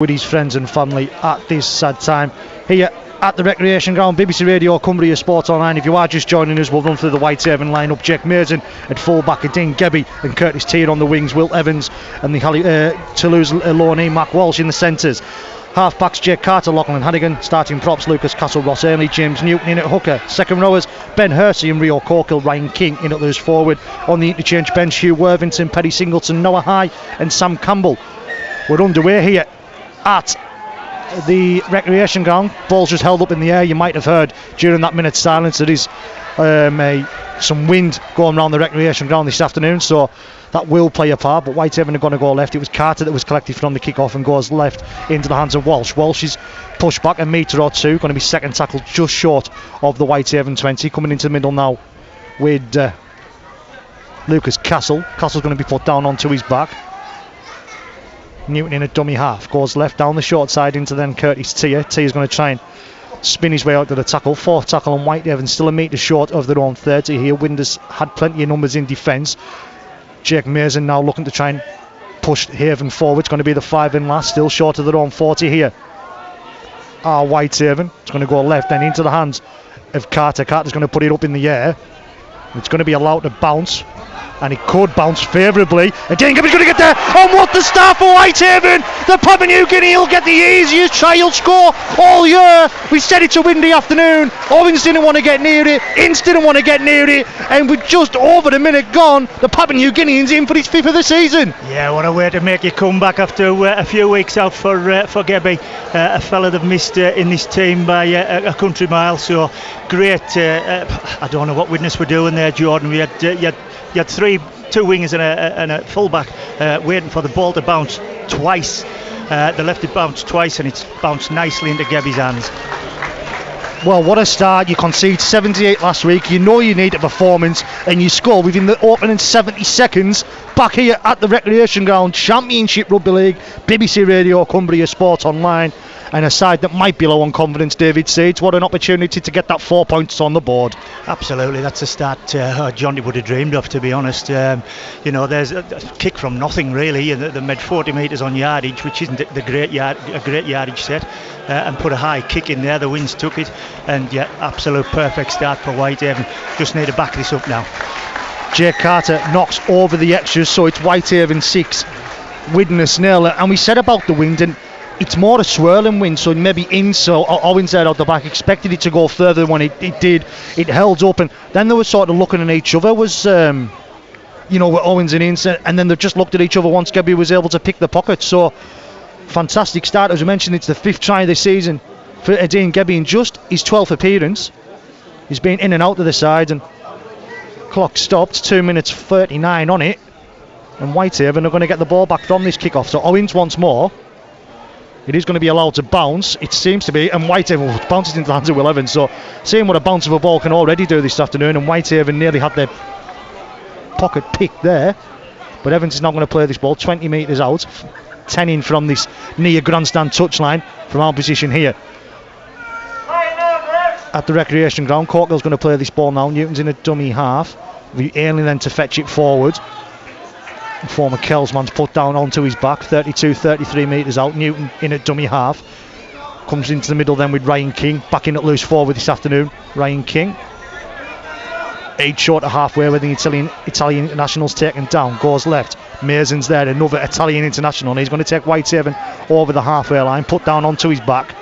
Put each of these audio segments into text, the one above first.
with his friends and family at this sad time here at the recreation ground. BBC Radio, Cumbria Sports Online. If you are just joining us, we'll run through the Whitehaven lineup. Jake Mason at full-back, Dean Gebby and Curtis Tier on the wings, Will Evans and the Toulouse Lawney, Mac Walsh in the centres. Half-backs Jake Carter, Lachlan Hannigan. Starting props Lucas Castle, Ross Ainley, James Newton in at hooker. Second rowers Ben Hersey and Rio Corkill, Ryan King in at loose forward. On the interchange bench Hugh Worthington, Paddy Singleton, Noah High and Sam Campbell. We're underway here at the recreation ground. Ball's just held up in the air. You might have heard during that minute's silence there is some wind going around the recreation ground this afternoon, so that will play a part. But Whitehaven are going to go left. It was Carter that was collected from the kick-off and goes left into the hands of Walsh. Walsh is pushed back a metre or two, going to be second tackle just short of the Whitehaven 20. Coming into the middle now with Lucas Castle. Castle's going to be put down onto his back. Newton in a dummy half, goes left down the short side into then Curtis Tier. Tier's going to try and spin his way out to the tackle. Fourth tackle on Whitehaven, still a metre short of their own 30 here. Widnes had plenty of numbers in defence. Jake Mason now looking to try and push Haven forward. It's going to be the 5 in last, still short of their own 40 here. Whitehaven, it's going to go left then into the hands of Carter. Carter's going to put it up in the air. It's going to be allowed to bounce, and it could bounce favourably. Again, Gebby's going to get there. And what the start for Whitehaven! The Papua New Guinea will get the easiest trial score all year. We said it's a windy afternoon. Owens didn't want to get near it. Ince didn't want to get near it. And with just over a minute gone, the Papua New Guinean's in for his 5th of the season. Yeah, what a way to make your comeback after a few weeks out for Gebby. A fella they've missed in this team by a country mile. So great. I don't know what Widnes were doing there, Jordan. You had two wingers and a fullback waiting for the ball to bounce twice. They left it bounce twice and it's bounced nicely into Gebby's hands. Well, what a start. You conceded 78 last week. You know you need a performance and you score within the opening 70 seconds back here at the recreation ground. Championship Rugby League, BBC Radio, Cumbria Sports Online, and a side that might be low on confidence, David Seeds. What an opportunity to get that 4 points on the board. Absolutely, that's a start Johnny would have dreamed of, to be honest. There's a kick from nothing really. They made 40 metres on yardage, which isn't a great yardage set, and put a high kick in there. The winds took it, and yeah, absolute perfect start for Whitehaven. Just need to back this up now. Jake Carter knocks over the extras, so it's Whitehaven 6, Widnes 0. And we said about the wind, and it's more a swirling wind, so maybe Owens there out the back expected it to go further than it did. It held up, and then they were sort of looking at each other, with Owens and Ince, and then they just looked at each other once Gebby was able to pick the pocket. So fantastic start. As we mentioned, it's the 5th try this season for Dean Gebby in just his 12th appearance. He's been in and out of the side, and clock stopped, 2 minutes 39 on it, and Whitehaven are going to get the ball back from this kick-off. So Owens once more. It is going to be allowed to bounce, it seems to be, and Whitehaven bounces into the hands of Will Evans. So seeing what a bounce of a ball can already do this afternoon, and Whitehaven nearly had their pocket picked there. But Evans is not going to play this ball 20 metres out, 10 in from this near grandstand touchline from our position here at the recreation ground. Corkill's going to play this ball now. Newton's in a dummy half, Ainley then to fetch it forward. Former Kelsman's put down onto his back, 33 metres out. Newton in a dummy half, comes into the middle then with Ryan King back in at loose forward this afternoon. Ryan King 8 short of halfway with the Italian internationals taken down, goes left. Mason's there, another Italian international, and he's going to take Whitehaven over the halfway line, put down onto his back.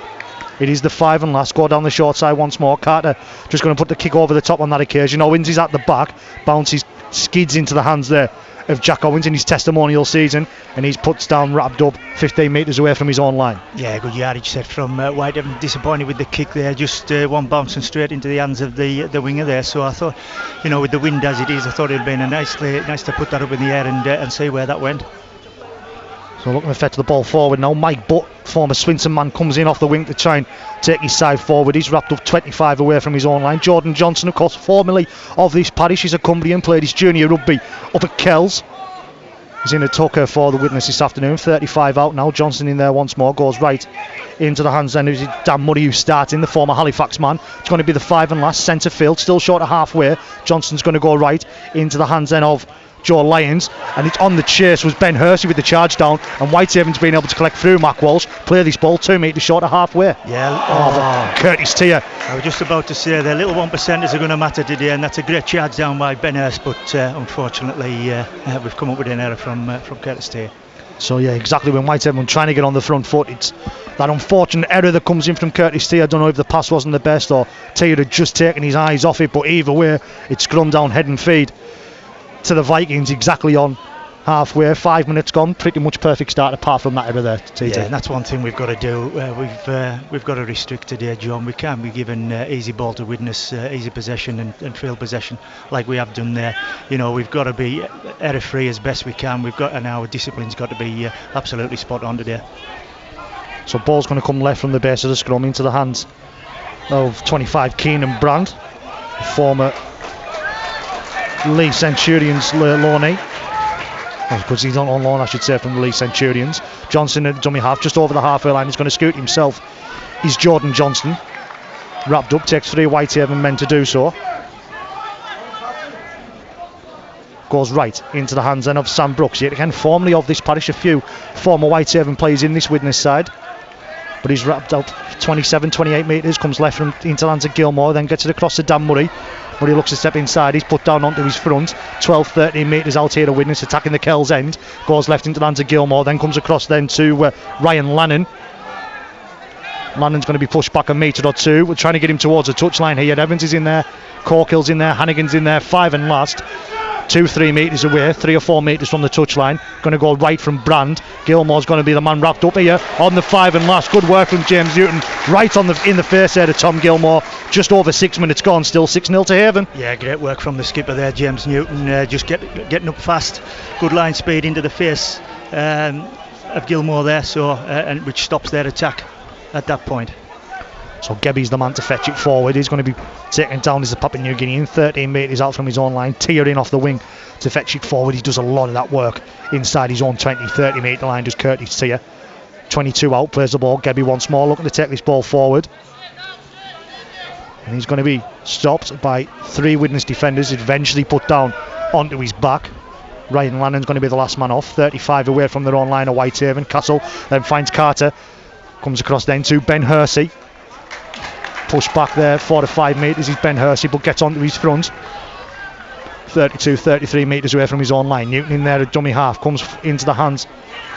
It is the 5 and last, go down the short side once more. Carter just going to put the kick over the top on that occasion. Owens is at the back, bounces, skids into the hands there of Jack Owens in his testimonial season, and he's puts down, wrapped up 15 metres away from his own line. Yeah, good yardage set from Whitehaven. Disappointed with the kick there, just one bouncing straight into the hands of the winger there. So I thought, with the wind as it is, I thought it'd been nice to put that up in the air and see where that went. So looking to fetch the ball forward now. Mike Butt, former Swinton man, comes in off the wing to try and take his side forward. He's wrapped up 25 away from his own line. Jordan Johnson, of course, formerly of this parish. He's a Cumbrian, played his junior rugby up at Kells. He's in a tucker for the Widnes this afternoon. 35 out now. Johnson in there once more. Goes right into the hands then of Dan Murray, who's starting, the former Halifax man. It's going to be the 5 and last. Centre field, still short of halfway. Johnson's going to go right into the hands then of Joe Lyons, and it's on the chase was Ben Hersey with the charge down, and Whitehaven's been able to collect through Mac Walsh, play this ball 2 metres short of halfway. Yeah. Curtis Tier. I was just about to say the little 1%ers are going to matter today, and that's a great charge down by Ben Hurst, but unfortunately we've come up with an error from Curtis Tier. So yeah, exactly, when Whitehaven trying to get on the front foot, it's that unfortunate error that comes in from Curtis Tier. I don't know if the pass wasn't the best or Tier had just taken his eyes off it, but either way, it's scrum down head and feed to the Vikings exactly on halfway. 5 minutes gone, pretty much perfect start apart from that error there, TT. Yeah, and that's one thing we've got to do. We've got to restrict today, John. We can't be given easy ball to Widnes, easy possession and field possession like we have done there. You know, we've got to be error free as best we can. And our discipline's got to be absolutely spot on today. So ball's going to come left from the base of the scrum into the hands of 25 Keenan Brand, former Lee Centurions loanee. Because he's on loan, I should say, from the Lee Centurions. Johnson at dummy half, just over the halfway line. He's going to scoot himself. He's Jordan Johnston. Wrapped up, takes 3 Whitehaven men to do so. Goes right into the hands then of Sam Brooks. Yet again, formerly of this parish, a few former Whitehaven players in this Widnes side. But he's wrapped out 27, 28 metres, comes left from into the hands of Gilmore, then gets it across to Dan Murray. Murray looks to step inside, he's put down onto his front, 12, 13 metres out here to Widnes, attacking the Kells end, goes left into the hands of Gilmore, then comes across then to Ryan Lannon. Lannon's going to be pushed back a metre or two. We're trying to get him towards the touchline here. Evans is in there, Corkill's in there, Hannigan's in there, 5 and last. 2-3 metres away, 3 or 4 metres from the touchline. Going to go right from Brand. Gilmore's going to be the man wrapped up here on the 5 and last. Good work from James Newton, right in the face there to Tom Gilmore. Just over 6 minutes gone, still 6-0 to Haven. Yeah, great work from the skipper there, James Newton. Just getting up fast. Good line speed into the face of Gilmore there, and which stops their attack at that point. So Gebby's the man to fetch it forward. He's going to be taken down as the Papua New Guinean, 13 metres out from his own line, tearing off the wing to fetch it forward. He does a lot of that work inside his own 20, 30 metre line, does Curtis Tier. 22 out, plays the ball. Gebby once more looking to take this ball forward. And he's going to be stopped by 3 Widnes defenders, eventually put down onto his back. Ryan Lannon's going to be the last man off, 35 away from their own line of Whitehaven. Castle then finds Carter, comes across then to Ben Hersey. Push back there, 4 to 5 metres is Ben Hersey, but gets onto his front. 32, 33 metres away from his own line. Newton in there at dummy half, comes into the hands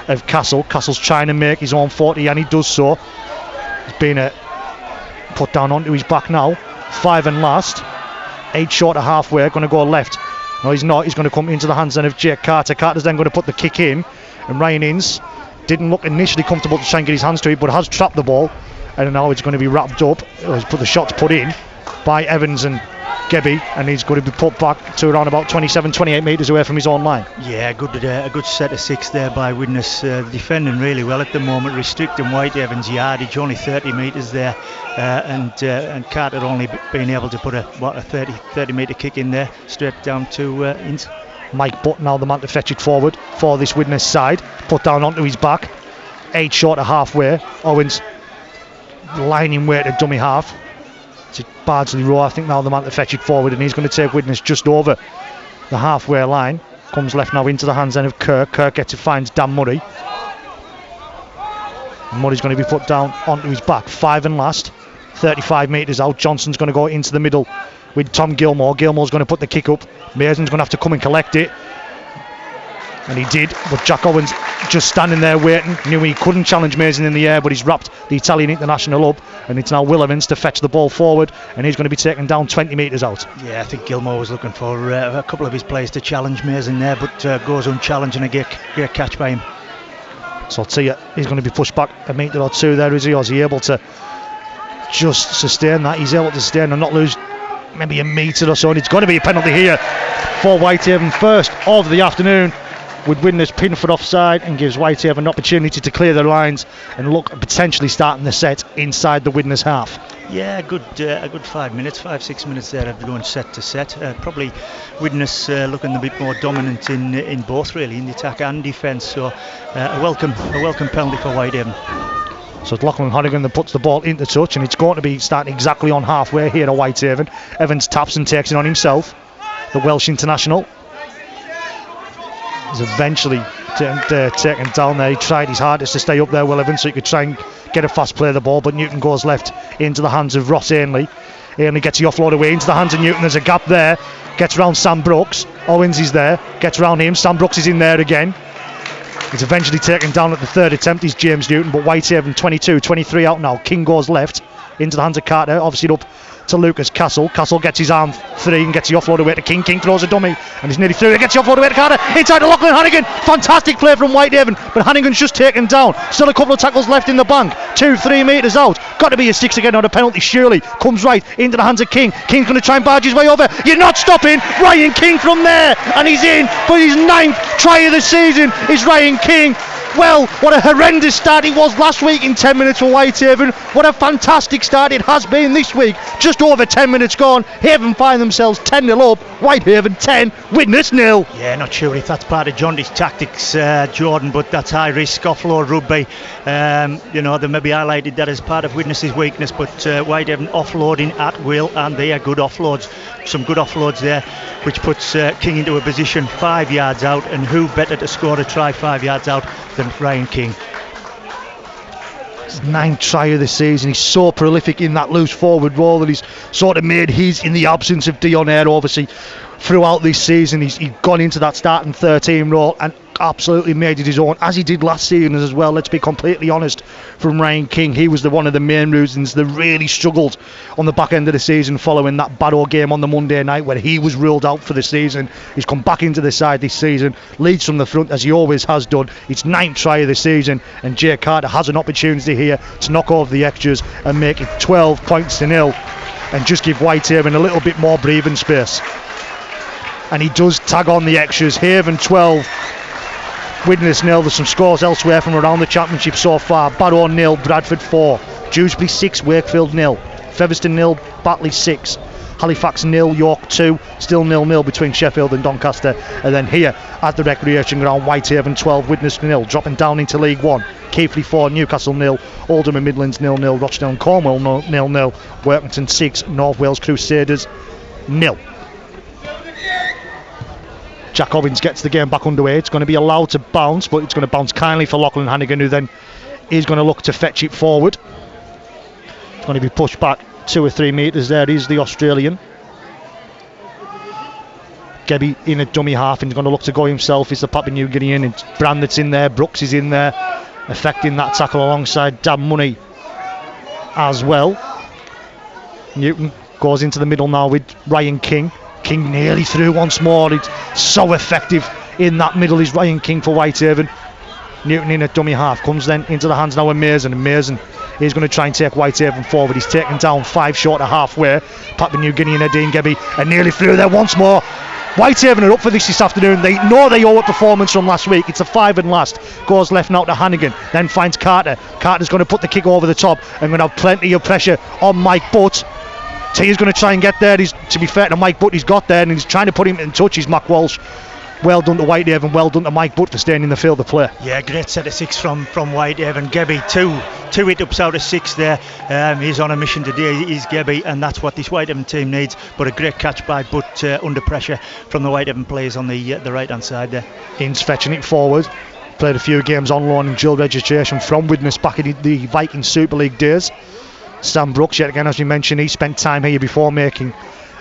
of Castle. Castle's trying to make his own 40 and he does so. He's been put down onto his back now. 5 and last. 8 short of halfway, going to go left. No, he's not. He's going to come into the hands then of Jake Carter. Carter's then going to put the kick in, and Ryan Innes didn't look initially comfortable to try and get his hands to it, but has trapped the ball. And now it's going to be wrapped up. He's put the shots put in by Evans and Gebby, and he's going to be put back to around about 27, 28 metres away from his own line. Yeah, a good set of 6 there by Widnes, defending really well at the moment, restricting Whitehaven's yardage, only 30 metres there, and Carter only being able to put a 30 metre kick in there, straight down to Ince. Mike Butt now the man to fetch it forward for this Widnes side, put down onto his back, 8 short of halfway. Owens lining weight at dummy half. It's Bardsley Rowe, I think, now the man to fetch it forward, and he's going to take Widnes just over the halfway line. Comes left now into the hands then of Kirk. Kirk gets it, finds Dan Murray. And Murray's going to be put down onto his back. 5 and last, 35 metres out. Johnson's going to go into the middle with Tom Gilmore. Gilmore's going to put the kick up. Mason's going to have to come and collect it. And he did, but Jack Owens just standing there waiting. Knew he couldn't challenge Mason in the air, but he's wrapped the Italian international up, and it's now Will Evans to fetch the ball forward, and he's going to be taken down 20 metres out. Yeah, I think Gilmore was looking for a couple of his players to challenge Mason there, but goes unchallenged, and a great catch by him. So Tia, he's going to be pushed back a metre or two there, is he? Or is he able to just sustain that? He's able to sustain and not lose maybe a metre or so, and it's going to be a penalty here for Whitehaven, first of the afternoon, with Widnes pinned for offside, and gives Whitehaven an opportunity to clear their lines and look at potentially starting the set inside the Widnes half. Yeah, a good 5 minutes, 5-6 minutes there of going set to set. Probably Widnes looking a bit more dominant in both, really, in the attack and defence. So a welcome penalty for Whitehaven. So it's Lachlan Horrigan that puts the ball into touch, and it's going to be starting exactly on halfway here at Whitehaven. Evans taps and takes it on himself, the Welsh international. He's eventually taken down there. He tried his hardest to stay up there, Will Evans, so he could try and get a fast play of the ball, but Newton goes left into the hands of Ross Ainley. Ainley gets the offload away into the hands of Newton. There's a gap there. Gets round Sam Brooks. Owens is there. Gets round him. Sam Brooks is in there again. He's eventually taken down at the third attempt. He's James Newton, but Whitehaven 22-23 out now. King goes left into the hands of Carter. Obviously up to Lucas Castle. Castle gets his arm free and gets the offload away to King. King throws a dummy and he's nearly through. He gets the offload away to Carter. Inside to Lachlan Hannigan. Fantastic play from Whitehaven, but Hannigan's just taken down. Still a couple of tackles left in the bank. 2-3 metres out. Got to be a 6 again on a penalty, surely. Comes right into the hands of King. King's going to try and barge his way over. You're not stopping Ryan King from there. And he's in for his 9th try of the season is Ryan King. Well, what a horrendous start it was last week in 10 minutes for Whitehaven. What a fantastic start it has been this week. Just over 10 minutes gone. Haven find themselves 10-0 up. Whitehaven 10, Widnes 0. Yeah, not sure if that's part of Johnny's tactics, Jordan, but that's high risk offload rugby. They maybe highlighted that as part of Widnes' weakness, but Whitehaven offloading at will, and they are good offloads. Some good offloads there, which puts King into a position 5 yards out, and who better to score a try 5 yards out than Ryan King. His 9th try of the season. He's so prolific in that loose forward role that he's sort of made his in the absence of Dion Eyre, obviously throughout this season. He's gone into that starting 13 role and absolutely made it his own, as he did last season as well. Let's be completely honest, from Ryan King, he was one of the main reasons they really struggled on the back end of the season following that Barrow game on the Monday night where he was ruled out for the season. He's come back into the side this season, leads from the front as he always has done. It's 9th try of the season, and Jay Carter has an opportunity here to knock over the extras and make it 12 points to 0 and just give Whitehaven a little bit more breathing space. And he does tag on the extras. Haven 12, Widnes 0. There's some scores elsewhere from around the championship so far. Barrow 0, Bradford 4, Dewsbury 6, Wakefield 0, Featherstone 0, Batley 6, Halifax 0, York 2, still 0-0 between Sheffield and Doncaster. And then here at the Recreation Ground, Whitehaven 12, Widnes 0, dropping down into League 1. Keighley 4, Newcastle 0, Oldham and Midlands 0-0, Rochdale and Cornwall 0-0, Workington 6, North Wales Crusaders 0. Jack Owens gets the game back underway. It's going to be allowed to bounce, but it's going to bounce kindly for Lachlan Hannigan, who then is going to look to fetch it forward. It's going to be pushed back 2 or 3 metres. There is the Australian. Gebby in a dummy half and he's going to look to go himself. It's the Papua New Guinean. It's Brand that's in there. Brooks is in there, affecting that tackle alongside Dan Money as well. Newton goes into the middle now with Ryan King. King nearly through once more. It's so effective in that middle is Ryan King for Whitehaven. Newton in a dummy half comes then into the hands now of Mason, and Mason is going to try and take Whitehaven forward. He's taken down 5 short of halfway. Papua New Guinea and Dean Gebby are nearly through there once more. Whitehaven are up for this afternoon. They know they owe a performance from last week. It's a 5 and last. Goes left now to Hannigan, then finds Carter. Carter's going to put the kick over the top and going to have plenty of pressure on Mike Butt. So he's going to try and get there. To be fair to Mike Butt, he's got there and he's trying to put him in touch. He's Mac Walsh. Well done to Whitehaven, well done to Mike Butt for staying in the field of play. Yeah, great set of 6 from Whitehaven. Gebby, two hit-ups out of 6 there. He's on a mission today, he's Gebby, and that's what this Whitehaven team needs. But a great catch by Butt under pressure from the Whitehaven players on the right-hand side there. Ince fetching it forward. Played a few games on loan in dual registration from Widnes back in the Vikings Super League days. Sam Brooks, yet again, as we mentioned, he spent time here before making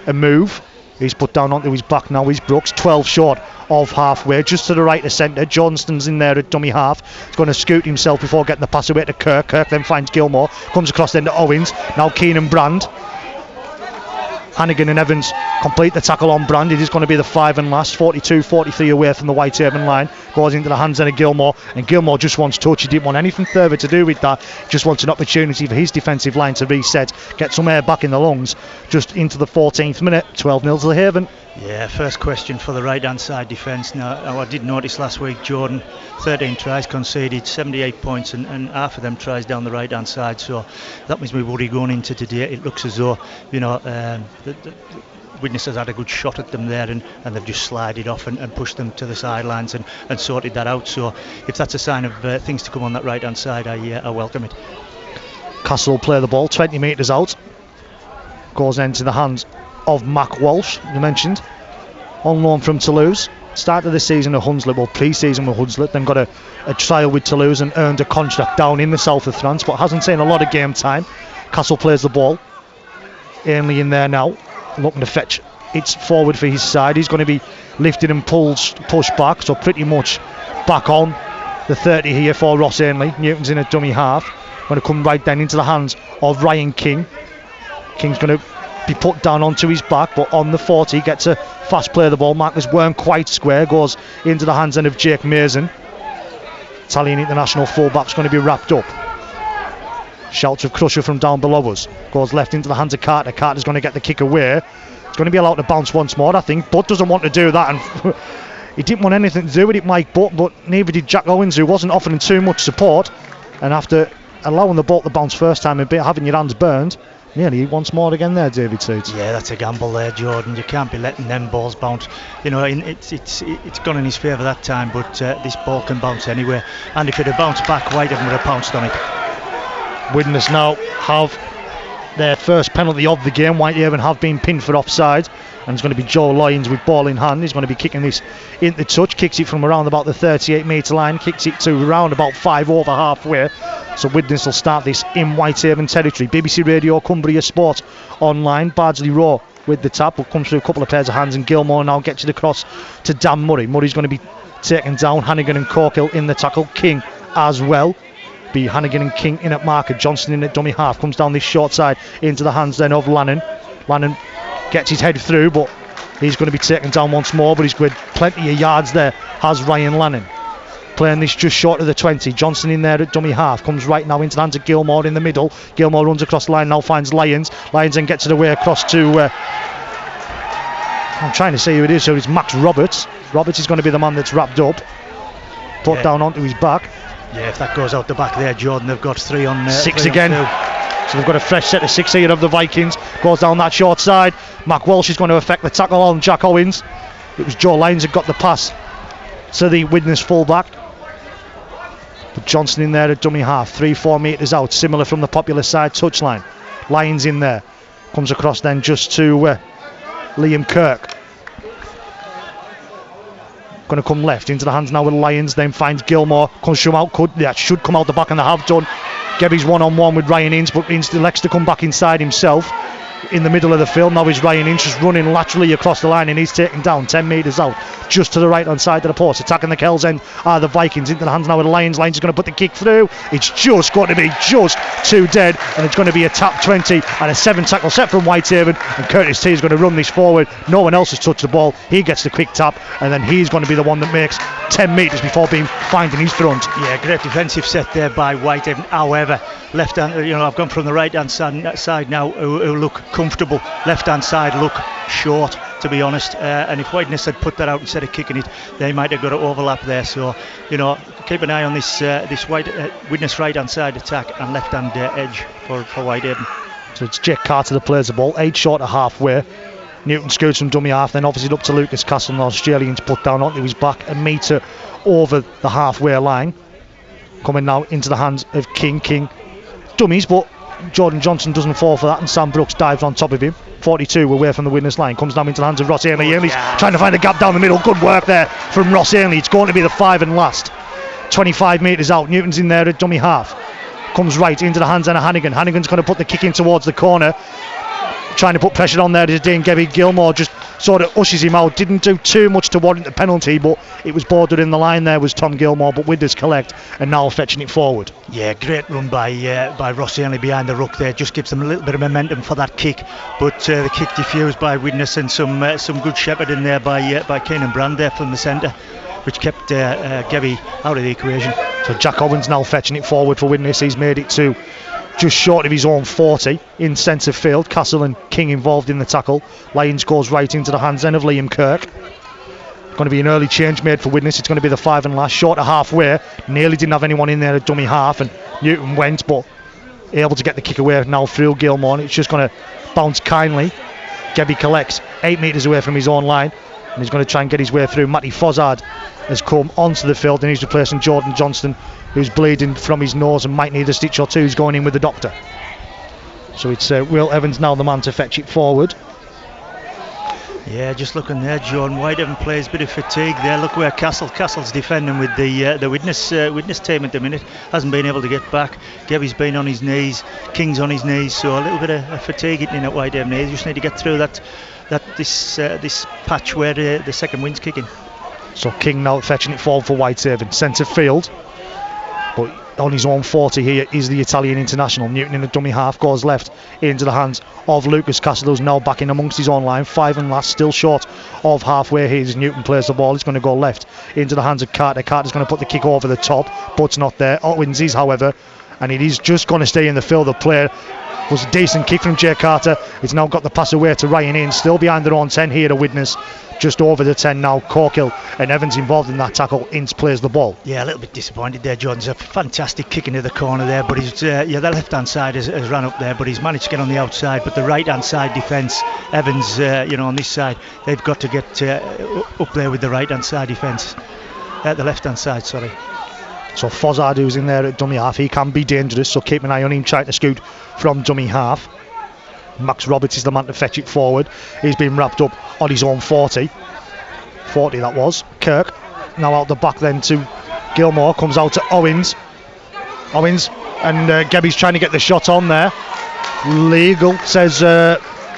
a move. He's put down onto his back now. He's Brooks, 12 short of halfway, just to the right of centre. Johnston's in there at dummy half. He's going to scoot himself before getting the pass away to Kirk. Kirk then finds Gilmore, comes across then to Owens. Now Keenan Brand. Hannigan and Evans complete the tackle on Brand. It is going to be the 5 and last, 42-43 away from the Whitehaven line. Goes into the hands then of Gilmore, and Gilmore just wants touch. He didn't want anything further to do with that. Just wants an opportunity for his defensive line to reset, get some air back in the lungs. Just into the 14th minute, 12-0 to the Haven. Yeah, first question for the right hand side defence. Now, I did notice last week, Jordan, 13 tries conceded, 78 points, and half of them tries down the right hand side. So that means we worry going into today. It looks as though, Widnes has had a good shot at them there, and they've just slided off and pushed them to the sidelines and sorted that out. So if that's a sign of things to come on that right hand side, I welcome it. Castle will play the ball 20 metres out. Goes into the hands of Mac Walsh, you mentioned, on loan from Toulouse. start of the season at Hunslet, well, pre-season with Hunslet, then got a trial with Toulouse and earned a contract down in the south of France, but hasn't seen a lot of game time. Castle plays the ball. Ainley in there now, looking to fetch. It's forward for his side. He's going to be lifted and pushed back, so pretty much back on the 30 here for Ross Ainley. Newton's in a dummy half. Going to come right then into the hands of Ryan King. King's going to be put down onto his back, but on the 40 gets a fast play of the ball. Markers weren't quite square, goes into the hands then of Jake Mason. Italian international fullback's going to be wrapped up. Shouts of Crusher from down below us. Goes left into the hands of Carter. Carter's going to get the kick away. It's going to be allowed to bounce once more, I think. Butt doesn't want to do that, and he didn't want anything to do with it, Mike Butt, but neither did Jack Owens, who wasn't offering too much support. And after allowing the ball to bounce first time and having your hands burned, nearly once more again there, David Toots. Yeah, that's a gamble there, Jordan. You can't be letting them balls bounce. You know, it's gone in his favour that time, but this ball can bounce anywhere. And if it had bounced back, Whitehaven would have pounced on it. Widnes now have their first penalty of the game. Whitehaven have been pinned for offside, and it's going to be Joe Lyons with ball in hand. He's going to be kicking this into touch, kicks it from around about the 38 metre line, kicks it to around about 5 over halfway. So Widnes will start this in Whitehaven territory. BBC Radio, Cumbria Sport Online. Bardsley Rowe with the tap, will come through a couple of pairs of hands, and Gilmore now gets it across to Dan Murray. Murray's going to be taken down. Hannigan and Corkill in the tackle, King as well. Be Hannigan and King in at marker. Johnson in at dummy half, comes down this short side into the hands then of Lannon. Lannon gets his head through, but he's going to be taken down once more, but he's got plenty of yards there, has Ryan Lannon. Playing this just short of the 20. Johnson in there at dummy half, comes right now into the hands of Gilmore in the middle. Gilmore runs across the line, now finds Lyons. Lyons then gets it away across to I'm trying to see who it is, so it's Max Roberts. Roberts is going to be the man that's wrapped up, put down onto his back. Yeah, if that goes out the back there, Jordan, they've got 3 on 6 3 again. So they've got a fresh set of 6 here of the Vikings. Goes down that short side. Mac Walsh is going to affect the tackle on Jack Owens. It was Joe Lyons who got the pass to the Widnes fullback. But Johnson in there at dummy half, 3-4 metres out, similar from the popular side touchline. Lyons in there, comes across then just to Liam Kirk. Going to come left into the hands now with Lyons, then finds Gilmore, comes from out, should come out the back, and they have done. Gebby's one-on-one with Ryan Ince, but Ince elects to come back inside himself in the middle of the field. Now is Ryan Ince just running laterally across the line, and he's taken down 10 metres out, just to the right hand side of the post. Attacking the Kells end are the Vikings. Into the hands now with Lyons. Lyons is going to put the kick through. It's just going to be just too dead, and it's going to be a tap 20 and a 7 tackle set from Whitehaven, and Curtis T is going to run this forward. No one else has touched the ball. He gets the quick tap, and then he's going to be the one that makes 10 metres before being found in his front. Yeah, great defensive set there by Whitehaven. However, left hand, I've gone from the right hand side now, who look comfortable. Left hand side look short, to be honest, and if Widnes had put that out instead of kicking it, they might have got an overlap there. So keep an eye on this Widnes right hand side attack and left hand edge for Whitehaven. So it's Jake Carter that plays the ball, 8 short of halfway. Newton scoots from dummy half, then obviously up to Lucas Castle, and Australians put down onto his back, a metre over the halfway line. Coming now into the hands of King dummies, but Jordan Johnson doesn't fall for that, and Sam Brooks dives on top of him. 42 away from the Widnes line, comes down into the hands of Ross Ainley. Ainley's trying to find a gap down the middle. Good work there from Ross Ainley. It's going to be the 5 and last. 25 metres out. Newton's in there at dummy half, comes right into the hands of Hannigan. Hannigan's going to put the kick in towards the corner, trying to put pressure on there to Dane Gebby. Gilmore just sort of ushes him out. Didn't do too much to warrant the penalty, but it was bordered in the line there, was Tom Gilmore, but Widnes collect and now fetching it forward. Yeah, great run by Ross Ainley behind the ruck there. Just gives them a little bit of momentum for that kick, but the kick diffused by Widnes, and some good shepherding there by Keenan Brand there from the centre, which kept Gebby out of the equation. So Jack Owens now fetching it forward for Widnes. He's made it to just short of his own 40 in centre field. Castle and King involved in the tackle. Lyons goes right into the hands then of Liam Kirk. Going to be an early change made for Widnes. It's going to be the 5 and last, short of halfway. Nearly didn't have anyone in there at dummy half, and Newton went, but able to get the kick away now through Gilmore. It's just going to bounce kindly. Gebby collects 8 metres away from his own line, and he's going to try and get his way through. Matty Fozzard has come onto the field, and he's replacing Jordan Johnston, who's bleeding from his nose and might need a stitch or two. He's going in with the doctor. So it's Will Evans now the man to fetch it forward. Yeah, just looking there, John. Whitehaven plays a bit of fatigue there. Look where Castle's defending with the Widnes team at the minute. Hasn't been able to get back. Gebby's been on his knees. King's on his knees. So a little bit of fatigue hitting at Whitehaven. They just need to get through this patch where the second wind's kicking. So King now fetching it forward for Whitehaven. Centre field. But on his own 40 here is the Italian international. Newton in the dummy half goes left into the hands of Lucas Castle, who's now back in amongst his own line. 5 and last, still short of halfway here as Newton plays the ball. He's going to go left into the hands of Carter. Carter's going to put the kick over the top, but it's not there. Owens is, however, and it is just going to stay in the field. The player was a decent kick from Jay Carter. He's now got the pass away to Ryan Innes, still behind their own 10 here to Widnes. Just over the 10 now. Corkill and Evans involved in that tackle. Ince plays the ball. Yeah, a little bit disappointed there, John. It's a fantastic kick into the corner there, but he's the left hand side has ran up there, but he's managed to get on the outside. But the right hand side defence, Evans, on this side, they've got to get up there with the right hand side defence. The left hand side, sorry. So Fozzard, who's in there at dummy half, he can be dangerous, so keep an eye on him trying to scoot from dummy half. Max Roberts is the man to fetch it forward. He's been wrapped up on his own 40 that was. Kirk now out the back then to Gilmore, comes out to Owens and Gebby's trying to get the shot on there. Legal, says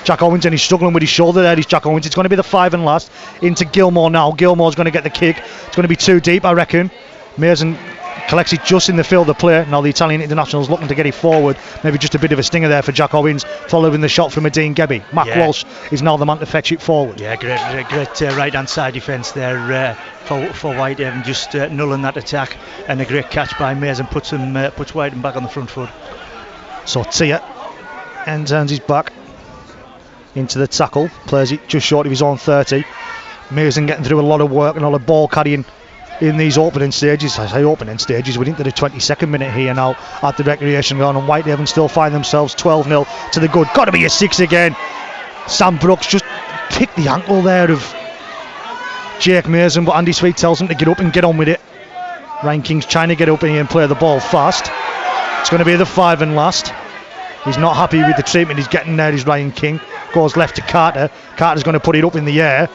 Jack Owens, and he's struggling with his shoulder there. He's Jack Owens. It's going to be the 5 and last into Gilmore now. Gilmore's going to get the kick. It's going to be too deep, I reckon. Mason collects it just in the field of play. Now the Italian international's looking to get it forward. Maybe just a bit of a stinger there for Jack Owens, following the shot from Dean Gebby. Matt Walsh is now the man to fetch it forward. Yeah, great right hand side defence there for Whitehaven, just nulling that attack, and a great catch by Mason puts Whitehaven back on the front foot. So Tia and turns his back into the tackle, plays it just short of his own 30. Mason getting through a lot of work and all the ball carrying in these opening stages. I say opening stages, we're into the 22nd minute here now at the recreation ground, and Whitehaven still find themselves 12-0 to the good. Got to be a 6 again. Sam Brooks just picked the ankle there of Jake Mason, but Andy Sweet tells him to get up and get on with it. Ryan King's trying to get up in here and play the ball fast. It's going to be the 5 and last. He's not happy with the treatment he's getting there, is Ryan King. Goes left to Carter. Carter's going to put it up in the air.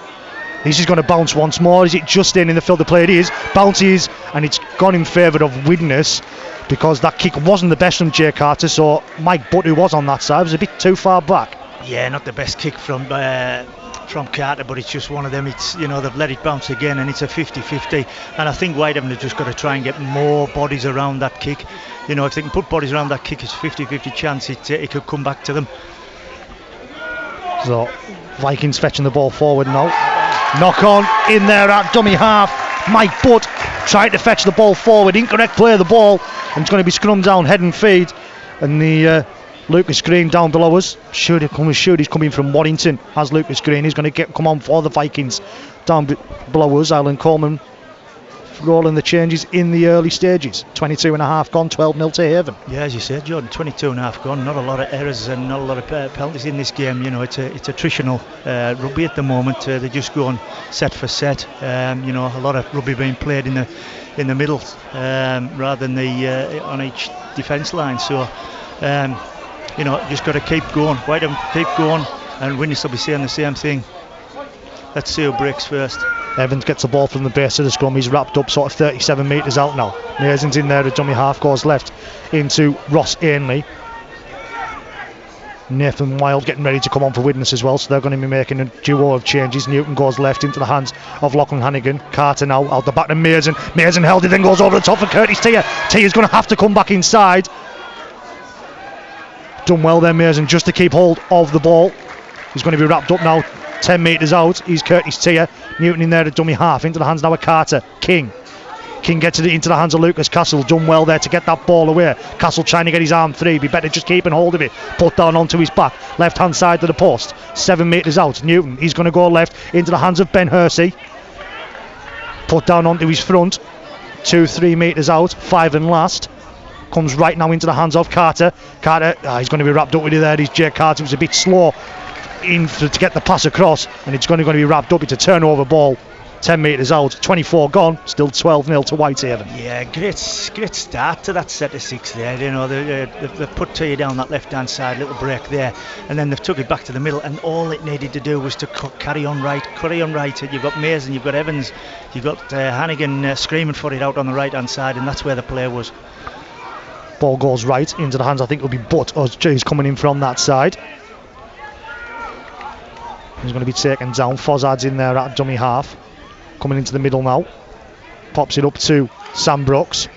This is going to bounce once more. Is it just in the field of play? It is. Bounces, and it's gone in favour of Widnes, because that kick wasn't the best from Jay Carter. So Mike Butt, who was on that side, was a bit too far back. Yeah, not the best kick from Carter, but it's just one of them. It's they've let it bounce again, and it's a 50-50. And I think Whitehaven have just got to try and get more bodies around that kick. If they can put bodies around that kick, it's a 50-50 chance it could come back to them. So Vikings fetching the ball forward now. Knock on in there at dummy half. Mike Butt trying to fetch the ball forward. Incorrect play of the ball, and it's going to be scrum down, head and feed. And the Lucas Green down below us. He's coming from Warrington. Has Lucas Green. He's going to come on for the Vikings down below us. Alan Coleman rolling the changes in the early stages. 22 and a half gone, 12-0 to Haven. Yeah, as you said, Jordan, 22 and a half gone. Not a lot of errors and not a lot of penalties in this game. It's attritional rugby at the moment. They're just going set for set. A lot of rugby being played in the middle rather than on each defence line. So just got to keep going. Whitehaven keep going, and Widnes will be saying the same thing. Let's see who breaks first. Evans gets the ball from the base of the scrum. He's wrapped up sort of 37 metres out now. Mason's in there. The dummy half goes left into Ross Ainley. Nathan Wild getting ready to come on for Widnes as well, so they're going to be making a duo of changes. Newton goes left into the hands of Lachlan Hannigan. Carter now out the back to Mason. Mason held it, then goes over the top for Curtis Tia. Tia's going to have to come back inside. Done well there, Mason, just to keep hold of the ball. He's going to be wrapped up now. 10 metres out, he's Curtis Tia. Newton in there at dummy half, into the hands now of Carter. King gets it into the hands of Lucas Castle. Done well there to get that ball away. Castle trying to get his arm free. Be better just keeping hold of it. Put down onto his back, left hand side of the post. 7 metres out, Newton, he's going to go left into the hands of Ben Hersey. Put down onto his front. 2-3 metres out, 5 and last. Comes right now into the hands of Carter. He's going to be wrapped up with it there. He's Jake Carter. It was a bit slow to get the pass across, and it's going to be wrapped up. It's a turnover ball. 10 metres out, 24 gone, still 12-0 to Whitehaven. Yeah, great start to that set of 6 there. You know, they've put Tia down that left-hand side, little break there, and then they've took it back to the middle, and all it needed to do was to carry on right. You've got Mason, you've got Evans, you've got Hannigan screaming for it out on the right-hand side, and that's where the play was. Ball goes right into the hands, I think it'll be Butt. Oh, he's coming in from that side. He's going to be taken down. Fozzard's in there at dummy half. Coming into the middle now. Pops it up to Sam Brooks.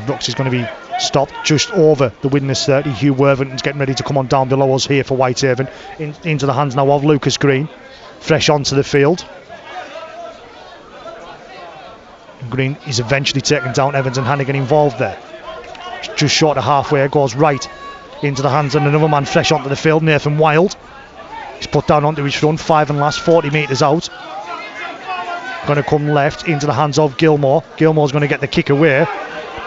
Brooks is going to be stopped just over the Widnes 30. Hugh Worthington's getting ready to come on down below us here for Whitehaven. Into the hands now of Lucas Green. Fresh onto the field. Green is eventually taken down. Evans and Hannigan involved there. Just short of halfway. Goes right into the hands and another man fresh onto the field. Nathan Wild. He's put down onto his front. 5 and last. 40 metres out. Going to come left into the hands of Gilmore. Gilmore's going to get the kick away.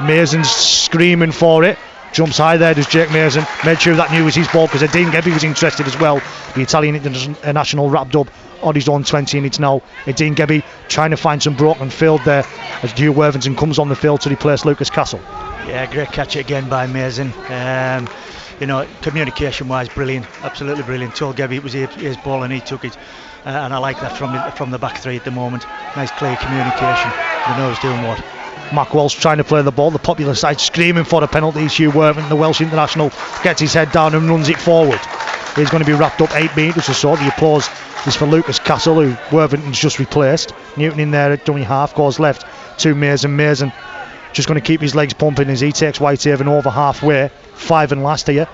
Mason's screaming for it. Jumps high there, does Jake Mason. Made sure that knew was his ball because Dean Gebby was interested as well. The Italian international wrapped up on his own 20, and it's now Dean Gebby trying to find some broken field there as Hugh Worthington comes on the field to replace Lucas Castle. Yeah, great catch again by Mason. You know, communication wise, brilliant, absolutely brilliant. Told Gebby it was his ball and he took it. And I like that from the back three at the moment. Nice clear communication. They know he's doing what. Mac Welsh trying to play the ball. The popular side screaming for the penalty. Hugh Worthington, the Welsh international, gets his head down and runs it forward. He's going to be wrapped up 8 metres or so. The applause is for Lucas Castle, who Worthington's just replaced. Newton in there at dummy half, goes left to Mason. Mason just going to keep his legs pumping as he takes Whitehaven over halfway. 5 and last here.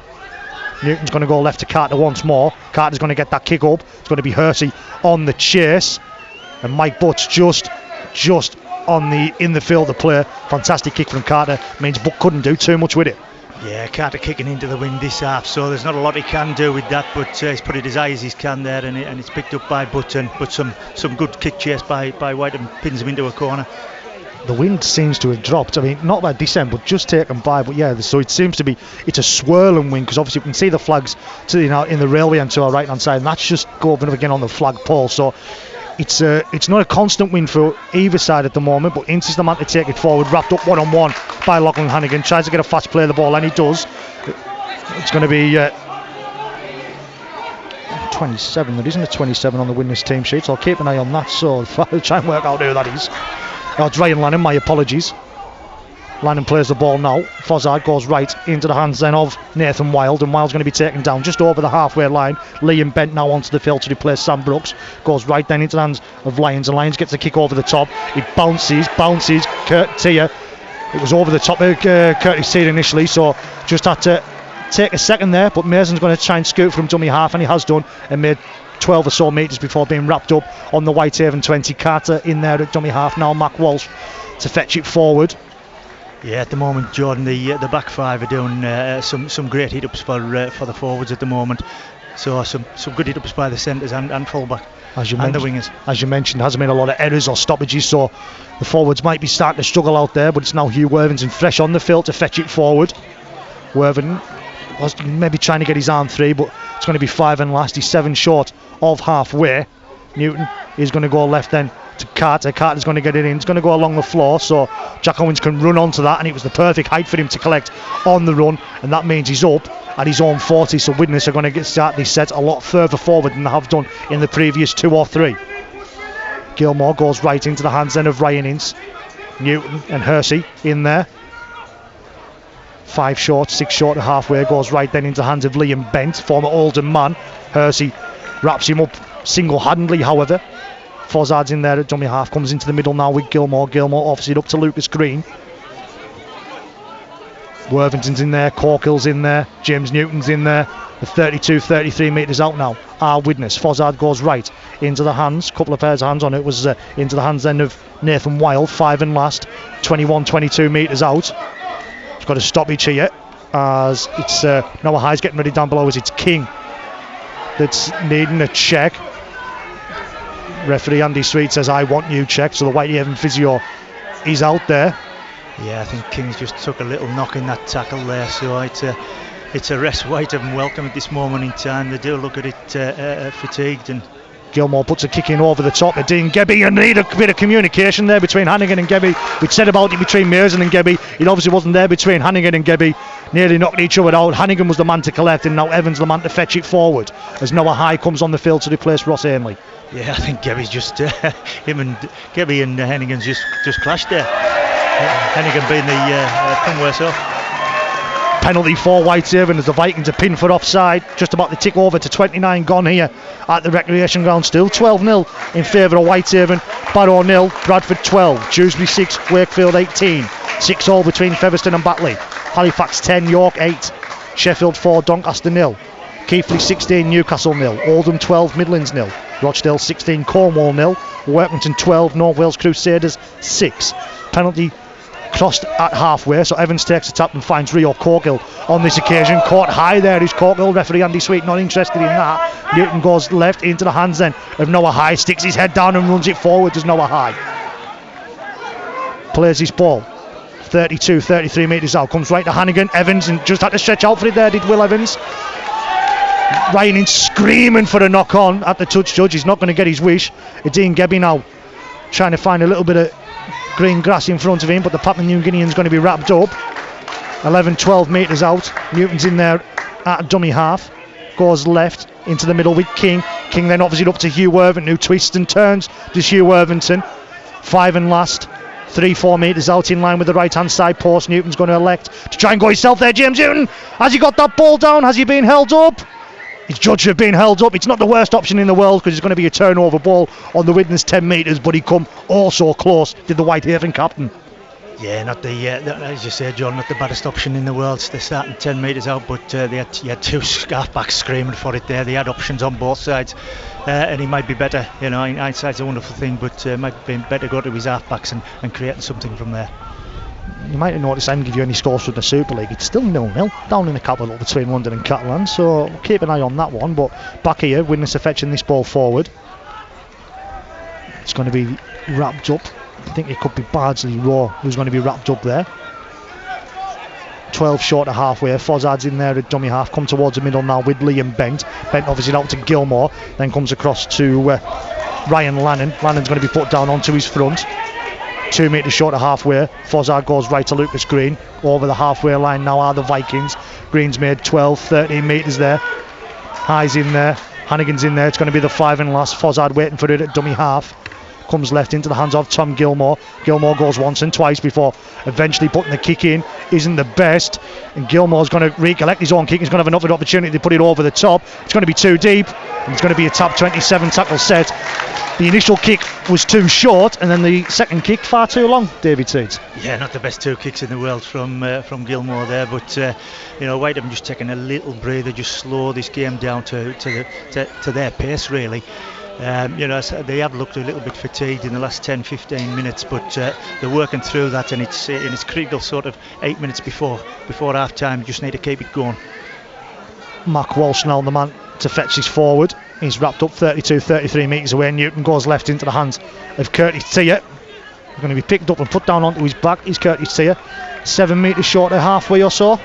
Newton's going to go left to Carter once more. Carter's going to get that kick up. It's going to be Hersey on the chase, and Mike Butt's just on in the field of play. Fantastic kick from Carter. Means Butt couldn't do too much with it. Yeah, Carter kicking into the wind this half, so there's not a lot he can do with that, but he's put it as high as he can there, and it's picked up by Button. But some good kick chase by White and pins him into a corner. The wind seems to have dropped. I mean, not by descent, but just taken by. But yeah, so it seems to be, it's a swirling wind, because obviously we can see the flags to, in the railway and to our right hand side, and that's just going again on the flagpole. So it's not a constant wind for either side at the moment, but Ince is the man to take it forward. Wrapped up 1-on-1 by Lachlan Hannigan. Tries to get a fast play of the ball, and he does. It's going to be 27. There isn't a 27 on the Widnes team sheet, so I'll keep an eye on that. So I'll try and work out who that is. Oh, it's Ryan Lannan, my apologies. Lannan plays the ball now. Fozzard goes right into the hands then of Nathan Wild, and Wild's going to be taken down just over the halfway line. Liam Bent now onto the field to replace Sam Brooks. Goes right then into the hands of Lyons, and Lyons gets a kick over the top. It bounces. Kurt Tier. It was over the top of Curtis Tier initially, so just had to take a second there, but Mason's going to try and scoot from dummy half, and he has done, and made 12 or so metres before being wrapped up on the Whitehaven 20. Carter in there at dummy half now. Mac Walsh to fetch it forward. Yeah, at the moment, Jordan, the back five are doing some great hit-ups for the forwards at the moment. So some good hit-ups by the centres and full-back and the wingers. As you mentioned, hasn't been a lot of errors or stoppages, so the forwards might be starting to struggle out there, but it's now Hugh Worthington fresh on the field to fetch it forward. Worthington was maybe trying to get his arm free, but it's going to be 5 and last. He's 7 short of halfway. Newton is going to go left then to Carter. Carter's going to get it in. It's going to go along the floor, so Jack Owens can run onto that, and it was the perfect height for him to collect on the run, and that means he's up at his own 40. So Widnes are going to start this set a lot further forward than they have done in the previous 2 or 3. Gilmore goes right into the hands then of Ryan Ince. Newton and Hersey in there. 5 short, 6 short of halfway. Goes right then into the hands of Liam Bent, former Oldham man. Hersey wraps him up single-handedly, however. Fozzard's in there at dummy half, comes into the middle now with Gilmore. Gilmore offers it up to Lucas Green. Worthington's in there, Corkill's in there, James Newton's in there. The 33 metres out now are Widnes. Fozzard goes right into the hands, couple of pairs of hands on it, was into the hands then of Nathan Wild. 5 and last, 22 metres out. He's got a stoppage here as it's Noah High's getting ready down below as it's King that's needing a check. Referee Andy Sweet says, I want you checked, so the Whitehaven physio is out there. Yeah, I think Kings just took a little knock in that tackle there, so it's a rest Whitehaven welcome at this moment in time. They do look at it fatigued, and Gilmore puts a kick in over the top of Dean Gebby, and need a bit of communication there between Hannigan and Gebby. We'd said about it between Mearson and Gebby. It obviously wasn't there between Hannigan and Gebby. Nearly knocked each other out. Hannigan was the man to collect, and now Evans the man to fetch it forward as Noah High comes on the field to replace Ross Ainley. Yeah, I think Gebby's just him and Gebby and Hennigan's just clashed there. Hennigan being the come worse off. Penalty for Whitehaven as the Vikings are pinned for offside. Just about to tick over to 29 gone here at the recreation ground. Still 12-0 in favour of Whitehaven. Barrow 0, Bradford 12, Dewsbury 6, Wakefield 18. 6-all between Featherstone and Batley. Halifax 10, York 8, Sheffield 4, Doncaster 0. Keighley 16, Newcastle 0, Oldham 12, Midlands 0, Rochdale 16, Cornwall 0, Workington 12, North Wales Crusaders 6. Penalty crossed at halfway, so Evans takes a tap and finds Rio Corgill on this occasion. Caught high there is Corgill. Referee Andy Sweet not interested in that. Newton goes left into the hands then of Noah High, sticks his head down and runs it forward as Noah High plays his ball 33 metres out, comes right to Hannigan. Evans, and just had to stretch out for it there, did Will Evans. Ryan in screaming for a knock on at the touch judge. He's not going to get his wish. Dean Gebby now trying to find a little bit of green grass in front of him, but the Papua New Guinean's going to be wrapped up. 11-12 metres out. Newton's in there at dummy half, goes left into the middle with King then obviously up to Hugh Worthington, who twists and turns. Does Hugh Worthington 5 and last, 3-4 metres out in line with the right hand side post. Newton's going to elect to try and go himself there. James Newton, has he got that ball down? Has he been held up? He's judged to have been held up. It's not the worst option in the world because it's going to be a turnover ball on the Widnes 10 metres, but he come also close, did the Whitehaven captain. Yeah, not the as you say, John, not the baddest option in the world. They're starting 10 metres out, but they had two half-backs screaming for it there. They had options on both sides, and he might be better. In hindsight's a wonderful thing, but might have been better go to his half-backs and creating something from there. You might have noticed I didn't give you any scores from the Super League. It's still 0-0 down in the capital between London and Catalan, so we'll keep an eye on that one. But back here, Widnes are fetching this ball forward. It's going to be wrapped up. I think it could be Bardsley Rowe who's going to be wrapped up there. 12 short of halfway. Fozzard's in there at dummy half. Come towards the middle now with Liam Bent. Bent obviously out to Gilmore. Then comes across to Ryan Lannon. Lannon's going to be put down onto his front. 2 metres short of halfway. Fozzard goes right to Lucas Green. Over the halfway line now are the Vikings. Green's made 13 metres there. High's in there. Hannigan's in there. It's going to be the 5 and last. Fozzard waiting for it at dummy half. Comes left into the hands of Tom Gilmore. Gilmore goes once and twice before eventually putting the kick in. Isn't the best. And Gilmore's going to recollect his own kick. He's going to have another opportunity to put it over the top. It's going to be too deep. And it's going to be a top 27 tackle set. The initial kick was too short, and then the second kick far too long, David Seeds. Yeah, not the best two kicks in the world from Gilmore there, but Whitehaven just taking a little breather, just slow this game down to their pace really. They have looked a little bit fatigued in the last 10-15 minutes, but they're working through that, and it's critical sort of 8 minutes before half time. You just need to keep it going. Mark Walsh now the man to fetch his forward. He's wrapped up 33 metres away. Newton goes left into the hands of Curtis Tier. Going to be picked up and put down onto his back is Curtis Tier. 7 metres short of halfway or so.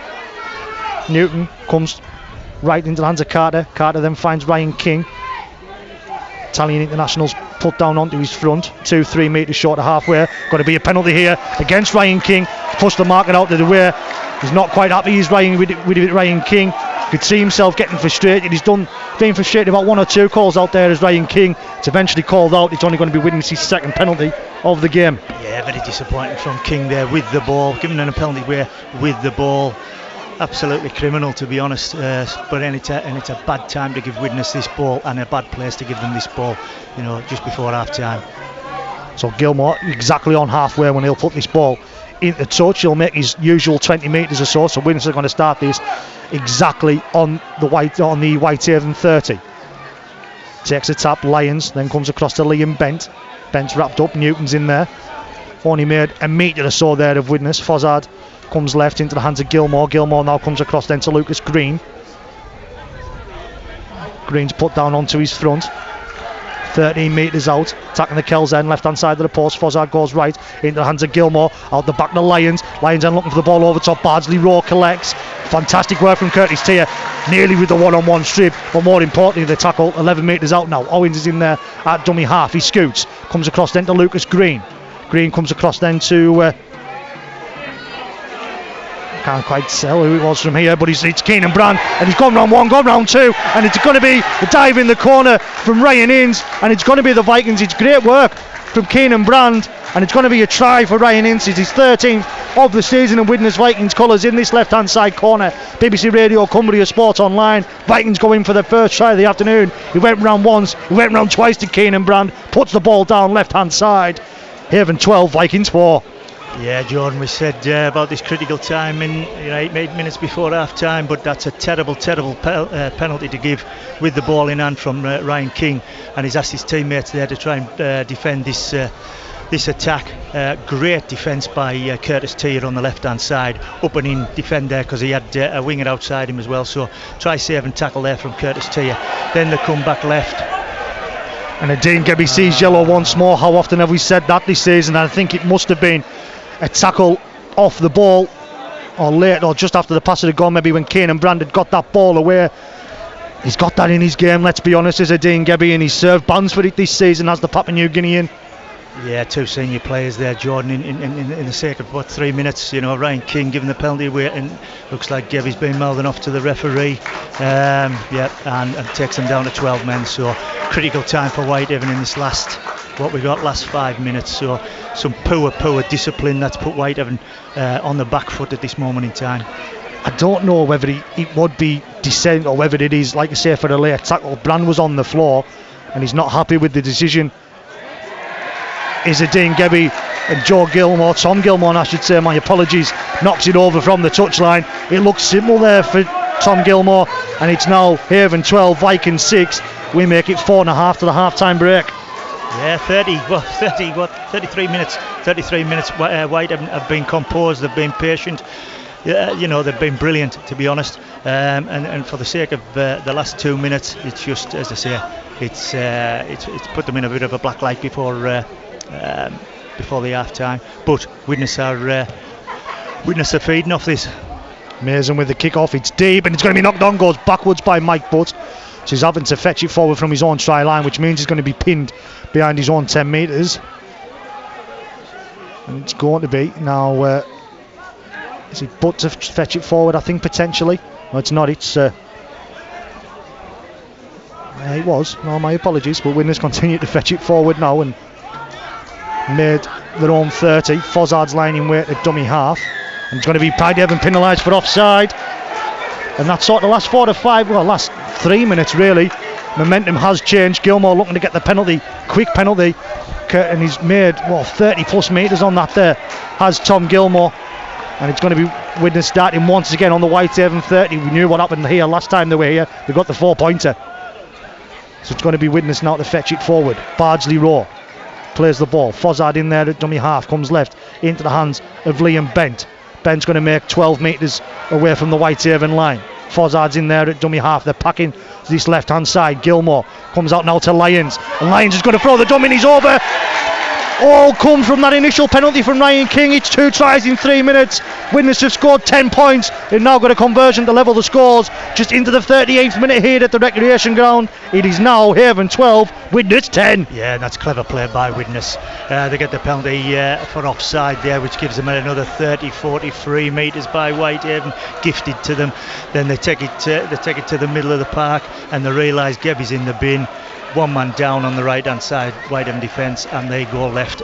Newton comes right into the hands of Carter. Carter then finds Ryan King. Italian internationals put down onto his front. 2-3 metres short of halfway. Got to be a penalty here against Ryan King. Push the marker out of the way. He's not quite happy. He's with Ryan King. Could see himself getting frustrated. He's been frustrated about 1 or 2 calls out there as Ryan King. It's eventually called out. It's only going to be Widnes' second penalty of the game. Yeah, very disappointing from King there with the ball. Giving him a penalty where with the ball. Absolutely criminal, to be honest. But it's a bad time to give Widnes this ball, and a bad place to give them this ball, just before half time. So Gilmore exactly on halfway when he'll put this ball into touch. He'll make his usual 20 metres or so. So Widnes are going to start this exactly on the Whitehaven 30. Takes a tap, Lyons, then comes across to Liam Bent. Bent's wrapped up, Newton's in there. Only made a metre or so there of Widnes. Fozzard comes left into the hands of Gilmore. Gilmore now comes across then to Lucas Green. Green's put down onto his front. 13 metres out, attacking the Kells end, left hand side of the post. Fozzard goes right into the hands of Gilmore, out the back to Lyons. Lyons then looking for the ball over top. Bardsley Rowe collects. Fantastic work from Curtis Tier. nearly with the one-on-one strip, but more importantly the tackle 11 metres out now. Owens is in there at dummy half, he scoots, comes across then to Lucas Green. Green comes across then to can't quite tell who it was from here, but it's Keenan Brand, and he's gone round one, gone round two, and it's going to be the dive in the corner from Ryan Innes, and it's going to be the Vikings. It's great work from Keenan Brand, and it's going to be a try for Ryan Innes. It's his 13th of the season in Widnes Vikings colours in this left-hand side corner. BBC Radio, Cumbria Sports Online. Vikings go in for their first try of the afternoon. He went round once, he went round twice to Keenan Brand, puts the ball down left-hand side. Haven 12, Vikings 4. Yeah, Jordan, we said about this critical time in 8 minutes before half time, but that's a terrible penalty to give with the ball in hand from Ryan King, and he's asked his teammates there to try and defend this attack. Great defence by Curtis Tier on the left hand side, up and in defend there because he had a winger outside him as well, so try save and tackle there from Curtis Tier. Then they come back left. And Dean Gebby sees yellow once more. How often have we said that this season? I think it must have been a tackle off the ball or late or just after the pass had gone, maybe when Keenan Brand had got that ball away. He's got that in his game, let's be honest, as a Dean Gebby, and he's served bans for it this season as the Papua New Guinean. Yeah, two senior players there, Jordan, in the sake of 3 minutes. Ryan King giving the penalty away, and looks like Gebby's been mouthing off to the referee. And takes them down to 12 men. So critical time for Whitehaven in this last 5 minutes. So some poor discipline that's put Whitehaven on the back foot at this moment in time. I don't know whether it would be dissent or whether it is, like I say, for a late tackle. Brand was on the floor and he's not happy with the decision. Is it Dean Gebby and Tom Gilmore, I should say, my apologies, knocks it over from the touchline. It looks simple there for Tom Gilmore, and it's now Haven 12, Vikings 6. We make it 4.5 to the half-time break. Yeah, 33 minutes. Whitehaven have been composed, they've been patient. They've been brilliant, to be honest. And for the sake of the last 2 minutes, it's just, as I say, it's put them in a bit of a black light before the half time. But Widnes are feeding off this. Mason with the kick off, it's deep and it's going to be knocked on, goes backwards by Mike Butt. So he's having to fetch it forward from his own try line, which means he's going to be pinned behind his own 10 metres. And it's going to be now, is it Butt to fetch it forward, I think, potentially? No, it's not, it's it was, no, my apologies, but Widnes continue to fetch it forward now and made their own 30. Fozzard's lying in wait at dummy half, and it's going to be Whitehaven penalised for offside. And that's sort of last 3 minutes really. Momentum has changed. Gilmore looking to get the penalty, quick penalty, and he's made 30 plus metres on that there, has Tom Gilmore. And it's going to be Widnes starting once again on the Whitehaven 30. We knew what happened here last time they were here. They got the 4-pointer. So it's going to be Widnes now to fetch it forward. Bardsley Rowe plays the ball. Fozzard in there at dummy half, comes left into the hands of Liam Bent. Bent's going to make 12 metres away from the Whitehaven line. Fozzard's in there at dummy half. They're packing this left hand side. Gilmore comes out now to Lyons, and Lyons is going to throw the dummy and he's over. All come from that initial penalty from Ryan King. It's 2 tries in 3 minutes. Widnes have scored 10 points. They've now got a conversion to level the scores just into the 38th minute here at the recreation ground. It is now Haven 12, Widnes 10. Yeah, that's clever play by Widnes. They get the penalty for offside there, which gives them another 43 metres by Whitehaven, gifted to them. Then they take it to the middle of the park, and they realise Gebby's in the bin. One man down on the right hand side, Whitehaven defence, and they go left.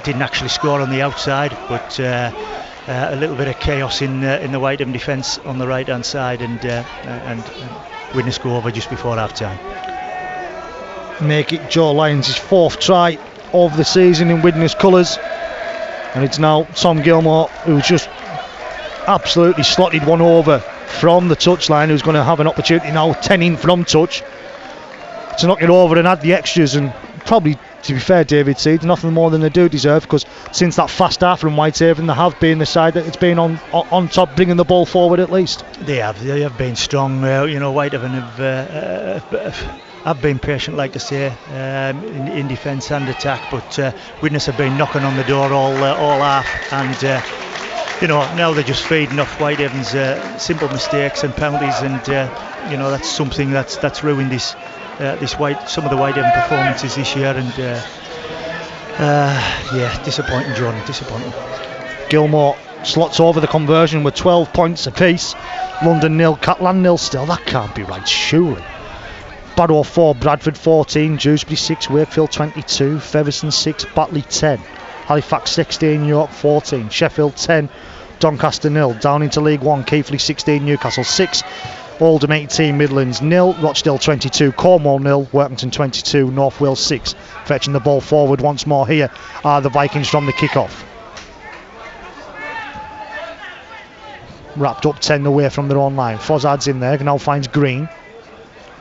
Didn't actually score on the outside, but a little bit of chaos in the Whitehaven defence on the right hand side, and Widnes go over just before half time. Make it Joe Lyons' 4th try of the season in Widnes colours, and it's now Tom Gilmore who's just absolutely slotted one over from the touchline, who's going to have an opportunity now 10 in from touch to knock it over and add the extras. And probably, to be fair, David Seeds, nothing more than they do deserve, because since that fast half from Whitehaven, they have been the side that it's been on top, bringing the ball forward at least. They have been strong. Whitehaven have been patient, like I say, in defence and attack, but Widnes have been knocking on the door all half, and now they're just feeding off Whitehaven's simple mistakes and penalties, and that's something that's ruined some of the Whitehaven performances this year, and disappointing, John, disappointing. Gilmore slots over the conversion with 12 points apiece. London 0, Catlan 0 still. That can't be right, surely. Barrow 4, Bradford 14, Dewsbury 6, Wakefield 22, Featherstone 6, Batley 10, Halifax 16, York 14, Sheffield 10, Doncaster 0, down into League 1, Keighley 16, Newcastle 6, Oldham 18, Midlands 0, Rochdale 22, Cornwall 0, Workington 22, North Wales 6. Fetching the ball forward once more here are the Vikings from the kick-off. Wrapped up 10 away from their own line. Fozzard's in there, now finds Green.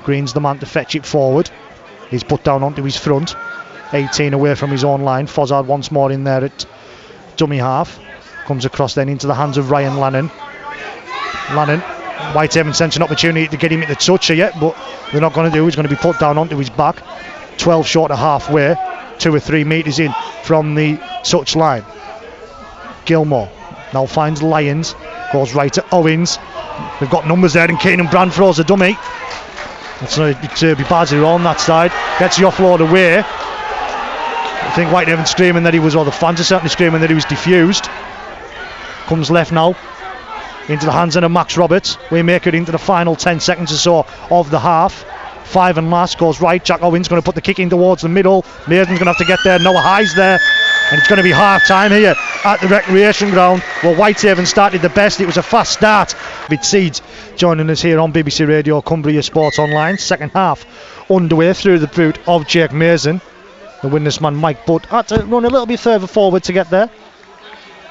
Green's the man to fetch it forward. He's put down onto his front. 18 away from his own line. Fozzard once more in there at dummy half. Comes across then into the hands of Ryan Lannon. Whitehaven sends an opportunity to get him at the touch here, but they're not going to do. He's going to be put down onto his back. 12 short of halfway. 2 or 3 metres in from the touch line. Gilmore now finds Lyons. Goes right to Owens. They've got numbers there, and Keenan Brand throws a dummy. It's going to be Bazir on that side. Gets the offload away. I think Whitehaven screaming that he was, or the fans are certainly screaming that he was defused. Comes left now. Into the hands of Max Roberts. We make it into the final 10 seconds or so of the half. 5 and last goes right. Jack Owens going to put the kick in towards the middle. Mason's going to have to get there. Noah High's there. And it's going to be half time here at the recreation ground. Well, Whitehaven started the best. It was a fast start. Bit Seeds joining us here on BBC Radio Cumbria Sports Online. Second half underway through the boot of Jake Mason. The Widnes man Mike Butt had to run a little bit further forward to get there.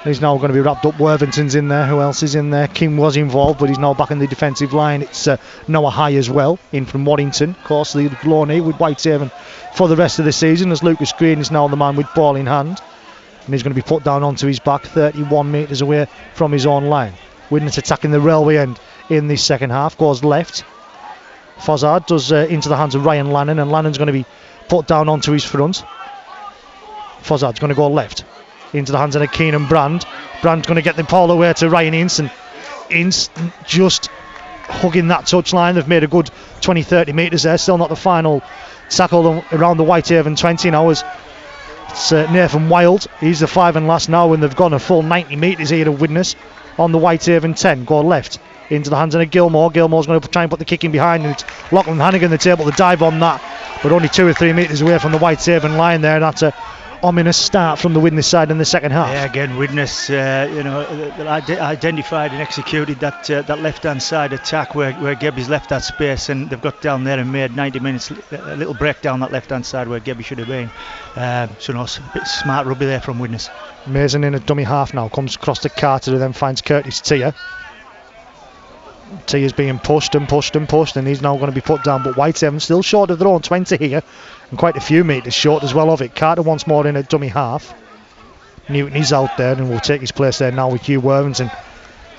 He's now going to be wrapped up. Worthington's in there. Who else is in there? Kim was involved, but he's now back in the defensive line. It's Noah High as well, in from Waddington. Of course, the Gloney with Whitehaven for the rest of the season, as Lucas Green is now the man with ball in hand. And he's going to be put down onto his back, 31 metres away from his own line. Widnes attacking the railway end in this second half. Goes left. Fozzard does into the hands of Ryan Lannon, and Lannon's going to be put down onto his front. Fozzard's going to go left. Into the hands of Keenan Brand. Brand's going to get the ball away to Ryan Ince, and Ince just hugging that touchline. They've made a good 20-30 metres there. Still not the final tackle around the Whitehaven 20 now. It's Nathan Wild. He's the 5 and last now, and they've gone a full 90 metres here of Widnes on the Whitehaven 10. Go left into the hands of Gilmore. Gilmore's going to try and put the kick in behind, and it's Lachlan Hannigan that's able to dive on that, but only 2 or 3 metres away from the Whitehaven line there. That's a ominous start from the Widnes side in the second half. Yeah, again, Widnes, identified and executed that left-hand side attack where Gebby's left that space, and they've got down there and made 90 minutes, a little break down that left-hand side where Gebby should have been. A bit smart rugby there from Widnes. Mason in a dummy half now, comes across to Carter, who then finds Curtis Tier. Tier's being pushed, and he's now going to be put down, but Whitehaven still short of their own 20 here, and quite a few metres short as well of it. Carter once more in a dummy half. Newton is out there and will take his place there now with Hugh Worthington.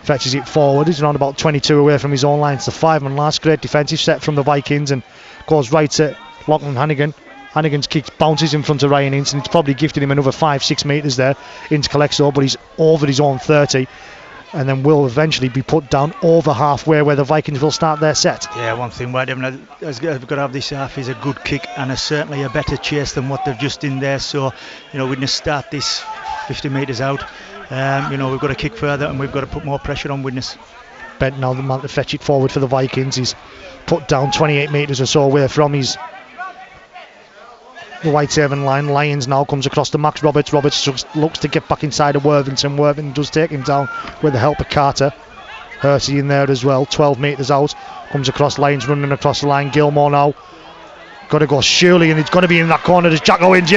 Fetches it forward. He's around about 22 away from his own line. It's the 5 and last. Great defensive set from the Vikings, and goes right to Lachlan Hannigan. Hannigan's kick bounces in front of Ryan Ince, and it's probably gifted him another 5-6 metres there. Ince collects though, but he's over his own 30. And then will eventually be put down over halfway where the Vikings will start their set. Yeah, one thing Whitehaven has got to have this half is a good kick and certainly a better chase than what they've just in there. So, we're going to start this 50 metres out. We've got to kick further, and we've got to put more pressure on Widnes. Bent now the man to fetch it forward for the Vikings. He's put down 28 metres or so away from the Whitehaven line. Lyons now comes across to Max Roberts. Roberts just looks to get back inside of Worthington. Worthington does take him down with the help of Carter. Hersey in there as well, 12 metres out. Comes across Lyons, running across the line. Gilmore now got to go surely, and it's got to be in that corner. There's Jack Owens,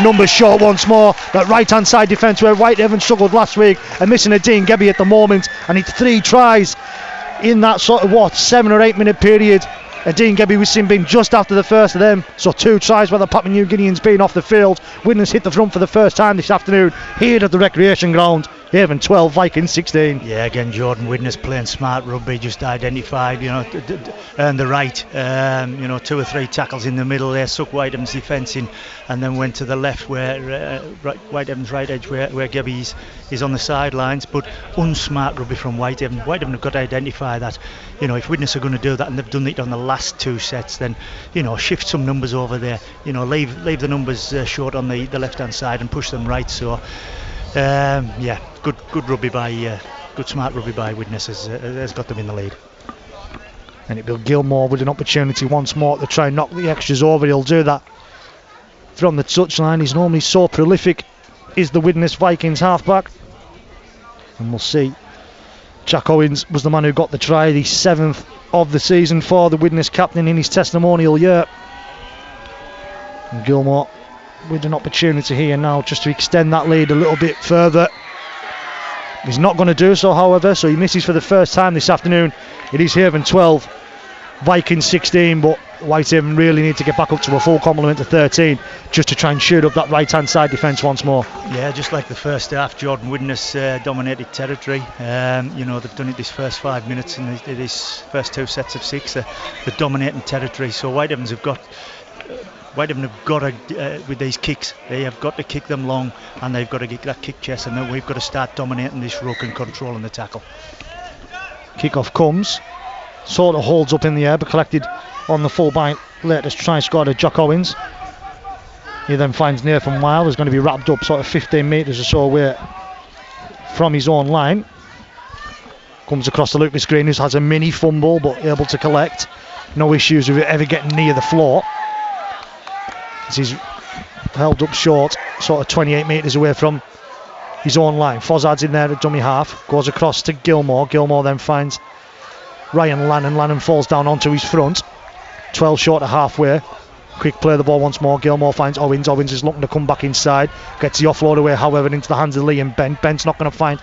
numbers short once more. That right hand side defence where Whitehaven struggled last week, and missing a Dean Gebby at the moment, and it's 3 tries in that sort of 7 or 8 minute period. Dean Gebby was seen being just after the first of them, so 2 tries by the Papua New Guineans being off the field. Widnes hit the front for the first time this afternoon here at the recreation ground. Haven 12, Vikings 16. Yeah, again, Jordan Widnes playing smart rugby, just identified, earned the right, 2 or 3 tackles in the middle there, sucked Whitehaven's defence in, and then went to the left where Whitehaven's right edge where Gebby is on the sidelines, but unsmart rugby from Whitehaven. Whitehaven have got to identify that, if Widnes are going to do that, and they've done it on the last 2 sets, then, shift some numbers over there, leave the numbers short on the left-hand side and push them right, so... good rugby by, good smart rugby by Widnes has got them in the lead. And it'll be Gilmore with an opportunity once more to try and knock the extras over. He'll do that from the touchline. He's normally so prolific, is the Widnes Vikings halfback. And we'll see. Jack Owens was the man who got the try, the 7th of the season for the Widnes captain in his testimonial year. And Gilmore with an opportunity here now just to extend that lead a little bit further. He's not going to do so, however, so he misses for the first time this afternoon. It is Haven 12, Vikings 16, but Whitehaven really need to get back up to a full complement of 13 just to try and shoot up that right-hand side defence once more. Yeah, just like the first half, Jordan Widnes dominated territory. They've done it this first 5 minutes and this first 2 sets of 6. They're dominating territory, so Whitehaven have got to, with these kicks, they have got to kick them long, and they've got to get that kick chest, and then we've got to start dominating this ruck and controlling the tackle. Kick-off comes, sort of holds up in the air, but collected on the full by latest try score to Jack Owens. He then finds Nathan Wild, who's going to be wrapped up sort of 15 metres or so away from his own line. Comes across to Lucas Green, who has a mini fumble, but able to collect. No issues with it ever getting near the floor. He's held up short, sort of 28 metres away from his own line. Fozzard's in there at dummy half, goes across to Gilmore. Gilmore then finds Ryan Lannon. Lannon falls down onto his front, 12 short of halfway. Quick play the ball once more. Gilmore finds Owens. Owens is looking to come back inside, gets the offload away, however, into the hands of Lee and Ben. Ben's not going to find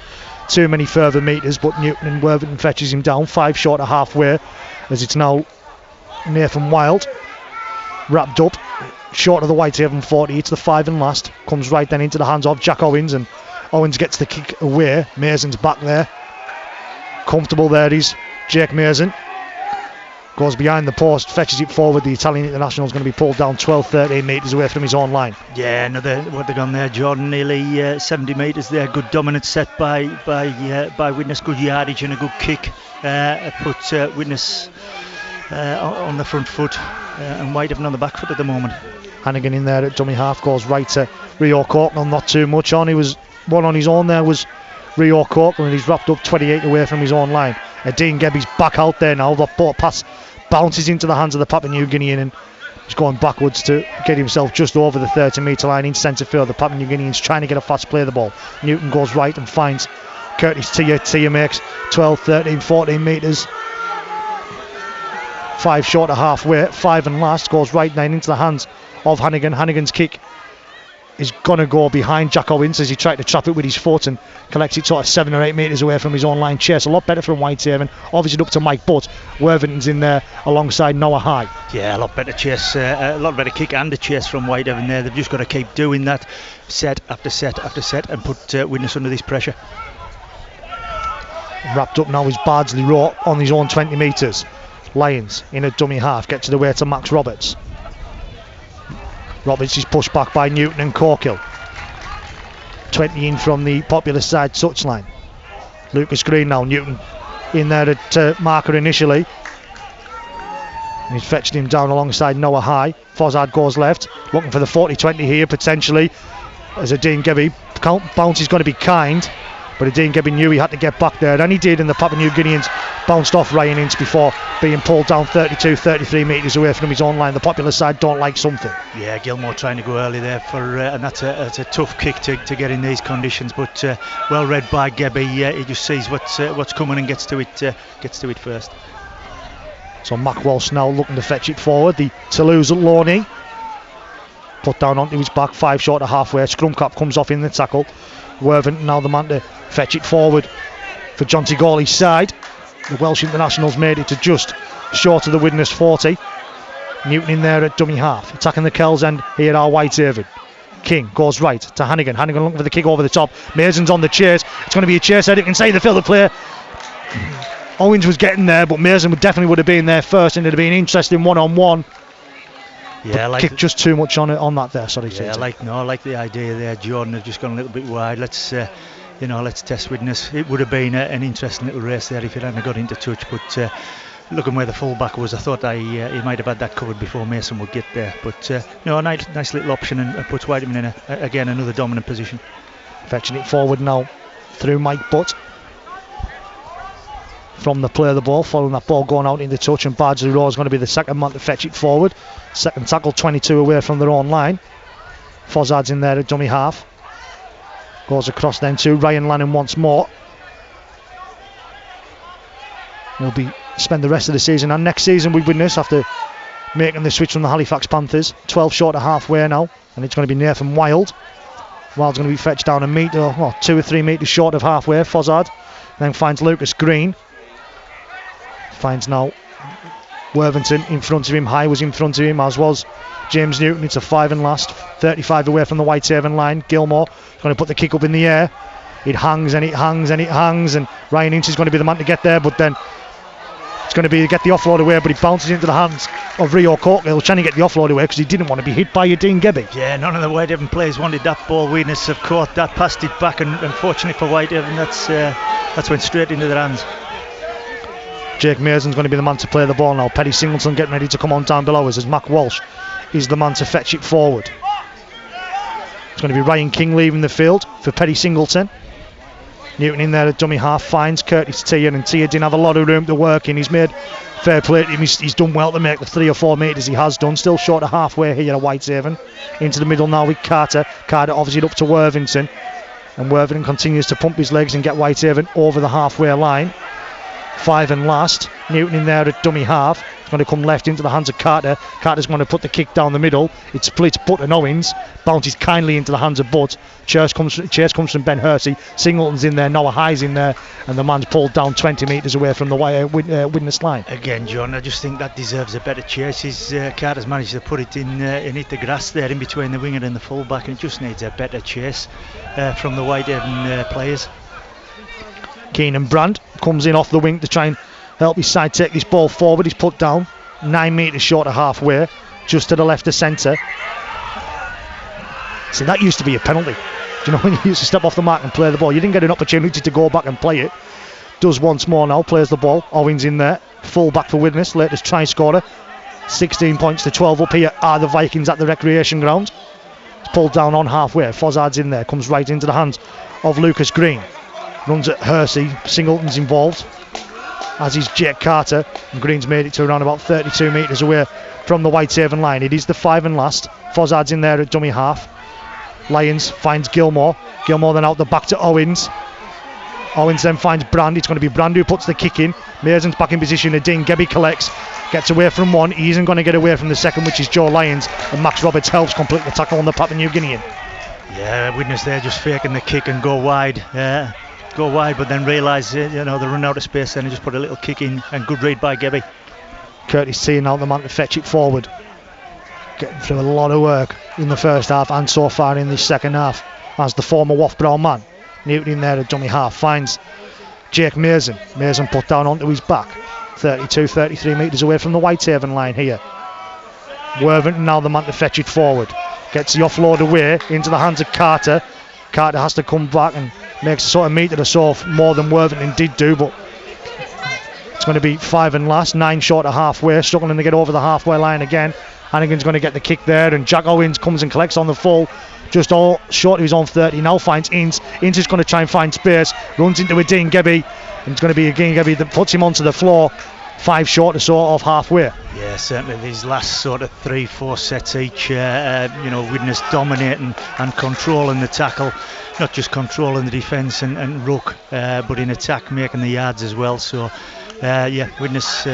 too many further metres, but Newton and Worthington fetches him down, 5 short of halfway, as it's now Nathan Wild wrapped up short of the Whitehaven 40. It's the 5 and last, comes right then into the hands of Jack Owens, and Owens gets the kick away. Mason's back there, comfortable there. He's Jake Mason, goes behind the post, fetches it forward. The Italian international is going to be pulled down 12-13 metres away from his own line. Yeah, what they've gone there, Jordan, nearly 70 metres there. Good dominant set by Widnes, good yardage and a good kick. Put Widnes on the front foot, and Whitehaven on the back foot at the moment. Hannigan in there at dummy half, goes right to Rio Corknell, not too much on. He was one on his own there, was Rio Corknell, and he's wrapped up 28 away from his own line. Dean Gebby's back out there now. The ball pass bounces into the hands of the Papua New Guinean, and he's going backwards to get himself just over the 30-metre line in centre field. The Papua New Guineans trying to get a fast play of the ball. Newton goes right and finds Curtis Tia. Tia makes 12, 13, 14 metres. 5 short of halfway, 5 and last, goes right then into the hands of Hannigan. Hannigan's kick is going to go behind Jack Owens as he tried to trap it with his foot and collects it sort of 7 or 8 metres away from his own line. Chase a lot better from Whitehaven, obviously up to Mike Butt. Worthington's in there alongside Noah High. Yeah, a lot better chase, a lot better kick and a chase from Whitehaven there. They've just got to keep doing that set after set after set and put Widnes under this pressure. Wrapped up now is Bardsley Rowe on his own 20 metres. Lions in a dummy half, gets it away to Max Roberts. Roberts is pushed back by Newton and Corkill. 20 in from the Popular side touchline. Lucas Green now, Newton in there at marker initially. And he's fetched him down alongside Noah High. Fozzard goes left, looking for the 40-20 here potentially, as Dean Gebby bounce is going to be kind, but Dean Gebby knew he had to get back there, and he did, and the Papua New Guineans bounced off Ryan Ince before being pulled down 32-33 metres away from his own line. The Popular side don't like something. Yeah, Gilmore trying to go early there and that's a tough kick to get in these conditions, but well read by Gebby. He just sees what's coming and gets to it first. So Mac Walsh now looking to fetch it forward. The Toulouse Loney put down onto his back, 5 short of halfway. Scrum cap comes off in the tackle. Worthington now the man to fetch it forward for Jonty Gawley's side. The Welsh internationals made it to just short of the Widnes 40. Newton in there at dummy half, attacking the Kells end here are Whitehaven. King goes right to Hannigan. Hannigan looking for the kick over the top. Mason's on the chase. It's going to be a chase header inside the field of play. Owens was getting there, but Mason definitely would have been there first, and it'd have been interesting one-on-one. Yeah, like kicked just too much on that there. Sorry. Yeah, I like the idea there. Jordan have just gone a little bit wide. Let's test Widnes. It would have been an interesting little race there if it hadn't got into touch, but looking where the full-back was, I thought he might have had that covered before Mason would get there. But a nice little option, and puts Whitehaven in again another dominant position. Fetching it forward now through Mike Butt. From the play of the ball, following that ball going out into touch, and Bardsley Rowe is going to be the second man to fetch it forward. Second tackle, 22 away from their own line. Fozzard's in there at dummy half. Goes across then to Ryan Lannon once more. He'll spend the rest of the season and next season with Widnes after making the switch from the Halifax Panthers. 12 short of halfway now, and it's going to be Nathan Wild. Wild's going to be fetched down a metre, 2 or 3 metres short of halfway. Fozzard then finds Lucas Green. Finds now Worthington in front of him. High was in front of him, as was James Newton. It's a 5 and last, 35 away from the Whitehaven line. Gilmore going to put the kick up in the air. It hangs and it hangs and it hangs, and Ryan Ince is going to be the man to get there, but then it's going to be get the offload away, but he bounces into the hands of Rio Courtnall, trying to get the offload away because he didn't want to be hit by Dean Gebby. Yeah, none of the Whitehaven players wanted that ball. Widnes have caught that, passed it back, and unfortunately for Whitehaven, that's went straight into their hands. Jake Mason's going to be the man to play the ball now. Paddy Singleton getting ready to come on down below us as Mac Walsh is the man to fetch it forward. It's going to be Ryan King leaving the field for Paddy Singleton. Newton in there at dummy half finds Curtis Tier, and Tier didn't have a lot of room to work in. He's made fair play to him. He's done well to make the 3 or 4 metres he has done. Still short of halfway here at Whitehaven. Into the middle now with Carter. Carter offers it up to Worthington, and Worthington continues to pump his legs and get Whitehaven over the halfway line. 5 and last. Newton in there at dummy half. It's going to come left into the hands of Carter. Carter's going to put the kick down the middle. It splits Butt and Owens. Bounces kindly into the hands of Butt. Chase comes from Ben Hersey. Singleton's in there. Noah High's in there. And the man's pulled down 20 metres away from the Widnes line. Again, John, I just think that deserves a better chase. Carter's managed to put it in hit the grass there in between the winger and the full-back, and it just needs a better chase from the Whitehaven players. Keenan Brand comes in off the wing to try and help his side take this ball forward. He's put down 9 metres short of halfway, just to the left of centre. See, that used to be a penalty. Do you know when you used to step off the mark and play the ball? You didn't get an opportunity to go back and play it. Does once more now, plays the ball. Owens in there, full back for Widnes, latest try scorer. 16 points to 12 up here are the Vikings at the recreation ground. It's pulled down on halfway. Fozzard's in there, comes right into the hands of Lucas Green. Runs at Hersey, Singleton's involved, as is Jake Carter, and Green's made it to around about 32 metres away from the Whitehaven line. It is the 5 and last. Fozzard's in there at dummy half. Lyons finds Gilmore. Gilmore then out the back to Owens. Owens then finds Brand. It's going to be Brand who puts the kick in. Mason's back in position. Dean Gebby collects, gets away from one. He isn't going to get away from the second, which is Joe Lyons, and Max Roberts helps complete the tackle on the Papua New Guinean. Yeah, Widnes there just faking the kick and go wide. But then realise they run out of space then and just put a little kick in, and good read by Gebby. Curtis T now the man to fetch it forward. Getting through a lot of work in the first half and so far in this second half as the former Waff Brown man. Newton in there at dummy half finds Jake Mason. Mason put down onto his back. 33 metres away from the Whitehaven line here. Worthington now the man to fetch it forward. Gets the offload away into the hands of Carter. Carter has to come back and makes a sort of metre or so more than Worthington did do, but it's going to be 5 and last, 9 short of halfway, struggling to get over the halfway line again. Hannigan's going to get the kick there, and Jack Owens comes and collects on the full, just all short of his own 30. Now finds Ince. Ince is going to try and find space, runs into a Dean Gebby, and it's going to be a Dean Gebby that puts him onto the floor. 5 short or so of halfway. Yeah, certainly these last sort of 3-4 sets each, Widnes dominating and controlling the tackle, not just controlling the defence and ruck, but in attack making the yards as well. So Widnes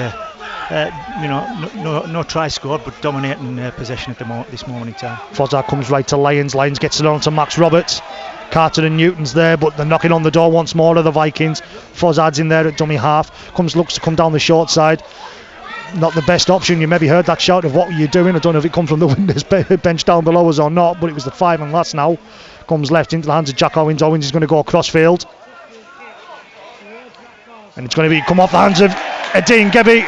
no try scored, but dominating possession at this moment in time. Fozzard comes right to Lyons. Lyons gets it on to Max Roberts. Carter and Newton's there, but they're knocking on the door once more of the Vikings. Fozzard's in there at dummy half. Looks to come down the short side. not the best option. You maybe heard that shout of what were you doing. I don't know if it come from the Widnes bench down below us or not, but it was the 5 and last now. Comes left into the hands of Jack Owens. Owens is going to go across field. And it's going to be come off the hands of Dean Gebby,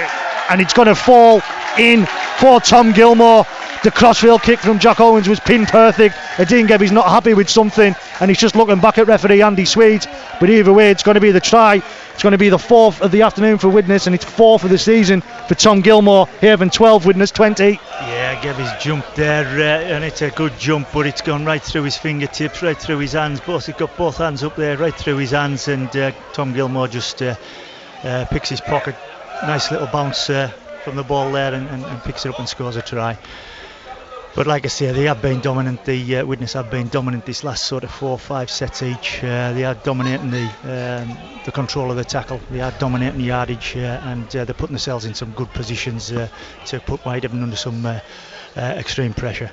and it's going to fall in for Tom Gilmore. The crossfield kick from Jack Owens was pin perfect. Dean Gebby's not happy with something, and he's just looking back at referee Andy Swedes. But either way, it's going to be the try. It's going to be the 4th of the afternoon for Widnes, and it's 4th of the season for Tom Gilmore. Haven 12, Widnes 20. Yeah, Gebby's jumped there, and it's a good jump, but it's gone right through his fingertips, right through his hands. He's got both hands up there, right through his hands, and Tom Gilmore just picks his pocket. Nice little bounce from the ball there, and picks it up and scores a try. But like I say, they have been dominant. The Widnes have been dominant this last sort of 4 or 5 sets each. They are dominating the control of the tackle. They are dominating yardage, and they're putting themselves in some good positions to put Whitehaven under some extreme pressure.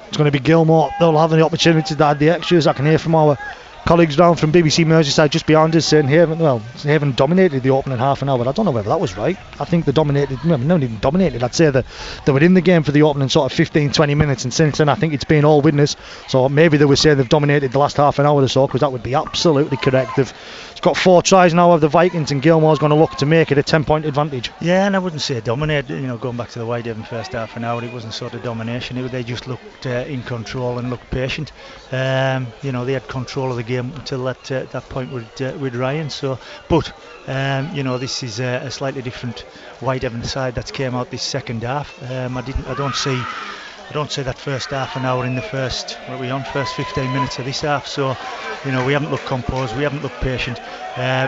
It's going to be Gilmore. They'll have the opportunity to add the extras. I can hear from our colleagues down from BBC Merseyside just behind us saying Haven dominated the opening half an hour, but I don't know whether that was right. I think they dominated, no, not even dominated, I'd say that they were in the game for the opening sort of 15-20 minutes, and since then I think it's been all Widnes, so maybe they were saying they've dominated the last half an hour or so, because that would be absolutely correct. They've got 4 tries now of the Vikings, and Gilmore's going to look to make it a 10-point advantage. Yeah, and I wouldn't say dominate, going back to the Whitehaven first half an hour, it wasn't sort of domination, they just looked in control and looked patient. They had control of the game until that point with Ryan. So, but this is a slightly different Whitehaven side that's came out this second half. I don't see that first half an hour in the first 15 minutes of this half. So, we haven't looked composed, we haven't looked patient.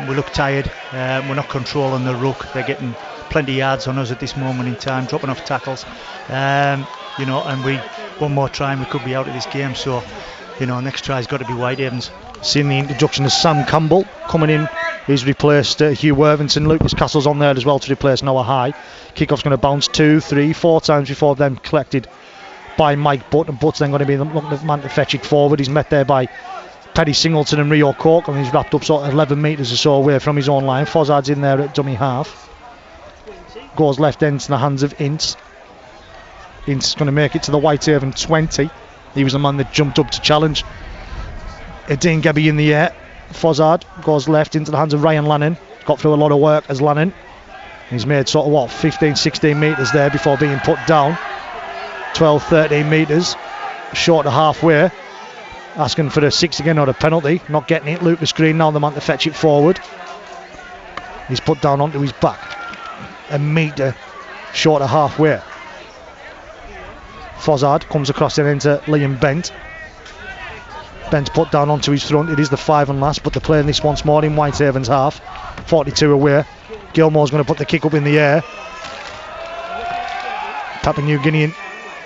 We look tired. We're not controlling the ruck. They're getting plenty of yards on us at this moment in time, dropping off tackles. And we one more try and we could be out of this game. So, next try's got to be Whitehaven's. Seeing the introduction of Sam Campbell coming in, he's replaced Hugh Worthington. Lucas Castle's on there as well to replace Noah High. Kickoff's going to bounce 2, 3, 4 times before then collected by Mike Butt, and Butt's then going to be the man to fetch it forward. He's met there by Paddy Singleton and Rio Cork, and he's wrapped up sort of 11 metres or so away from his own line. Fozzard's in there at dummy half. Goes left end to the hands of Ince. Ince is going to make it to the Whitehaven 20. He was the man that jumped up to challenge Dean Gebby in the air. Fozzard goes left into the hands of Ryan Lannon. Got through a lot of work as Lannon. He's made sort of 15-16 metres there before being put down. 12-13 metres short of halfway. Asking for a 6 again or a penalty. Not getting it. Lucas Green now the man to fetch it forward. He's put down onto his back. A metre short of halfway. Fozzard comes across it into Liam Bent. Bent's put down onto his front. It is the 5 and last, but they're playing this once more in Whitehaven's half. 42 away. Gilmore's going to put the kick up in the air. Papua New Guinean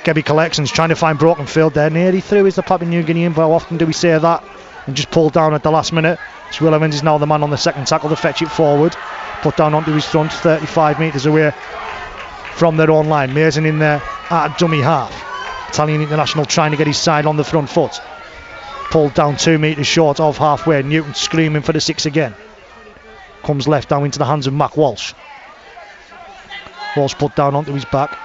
Gebby collections trying to find broken field there. Nearly through is the Papua New Guinean, but how often do we say that? And just pulled down at the last minute. Will Evans is now the man on the second tackle to fetch it forward. Put down onto his front, 35 metres away from their own line. Mason in there at dummy half. Italian international trying to get his side on the front foot. Pulled down 2 metres short of halfway. Newton screaming for the 6 again. Comes left down into the hands of Mac Walsh. Walsh put down onto his back.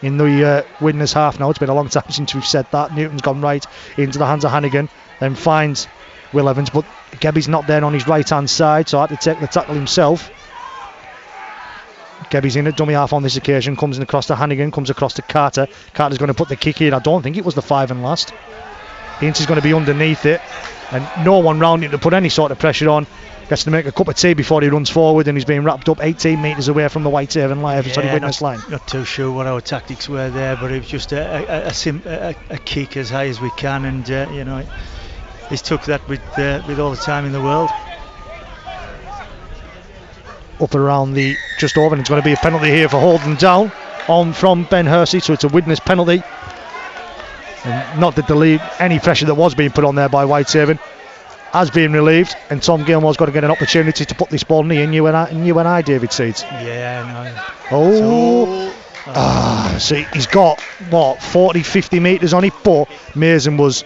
In the Widnes half now. It's been a long time since we've said that. Newton's gone right into the hands of Hannigan. Then finds Will Evans, but Gebby's not there on his right hand side, so I had to take the tackle himself. Gebby's in at dummy half on this occasion. Comes in across to Hannigan. Comes across to Carter. Carter's going to put the kick in. I don't think it was the 5 and last. Ince is going to be underneath it, and no one round him to put any sort of pressure on. Gets to make a cup of tea before he runs forward, and he's being wrapped up 18 metres away from the Whitehaven line. Widnes line. Not too sure what our tactics were there, but it was just a kick as high as we can, and he's took that with all the time in the world. Up around the just over, and it's going to be a penalty here for holding down on from Ben Hersey, so it's a Widnes penalty. And not that any pressure that was being put on there by Whitehaven has been relieved, and Tom Gilmore's got to get an opportunity to put this ball near you and I, David Seeds. Yeah, no. So he's got 40-50 metres on it, but Mason was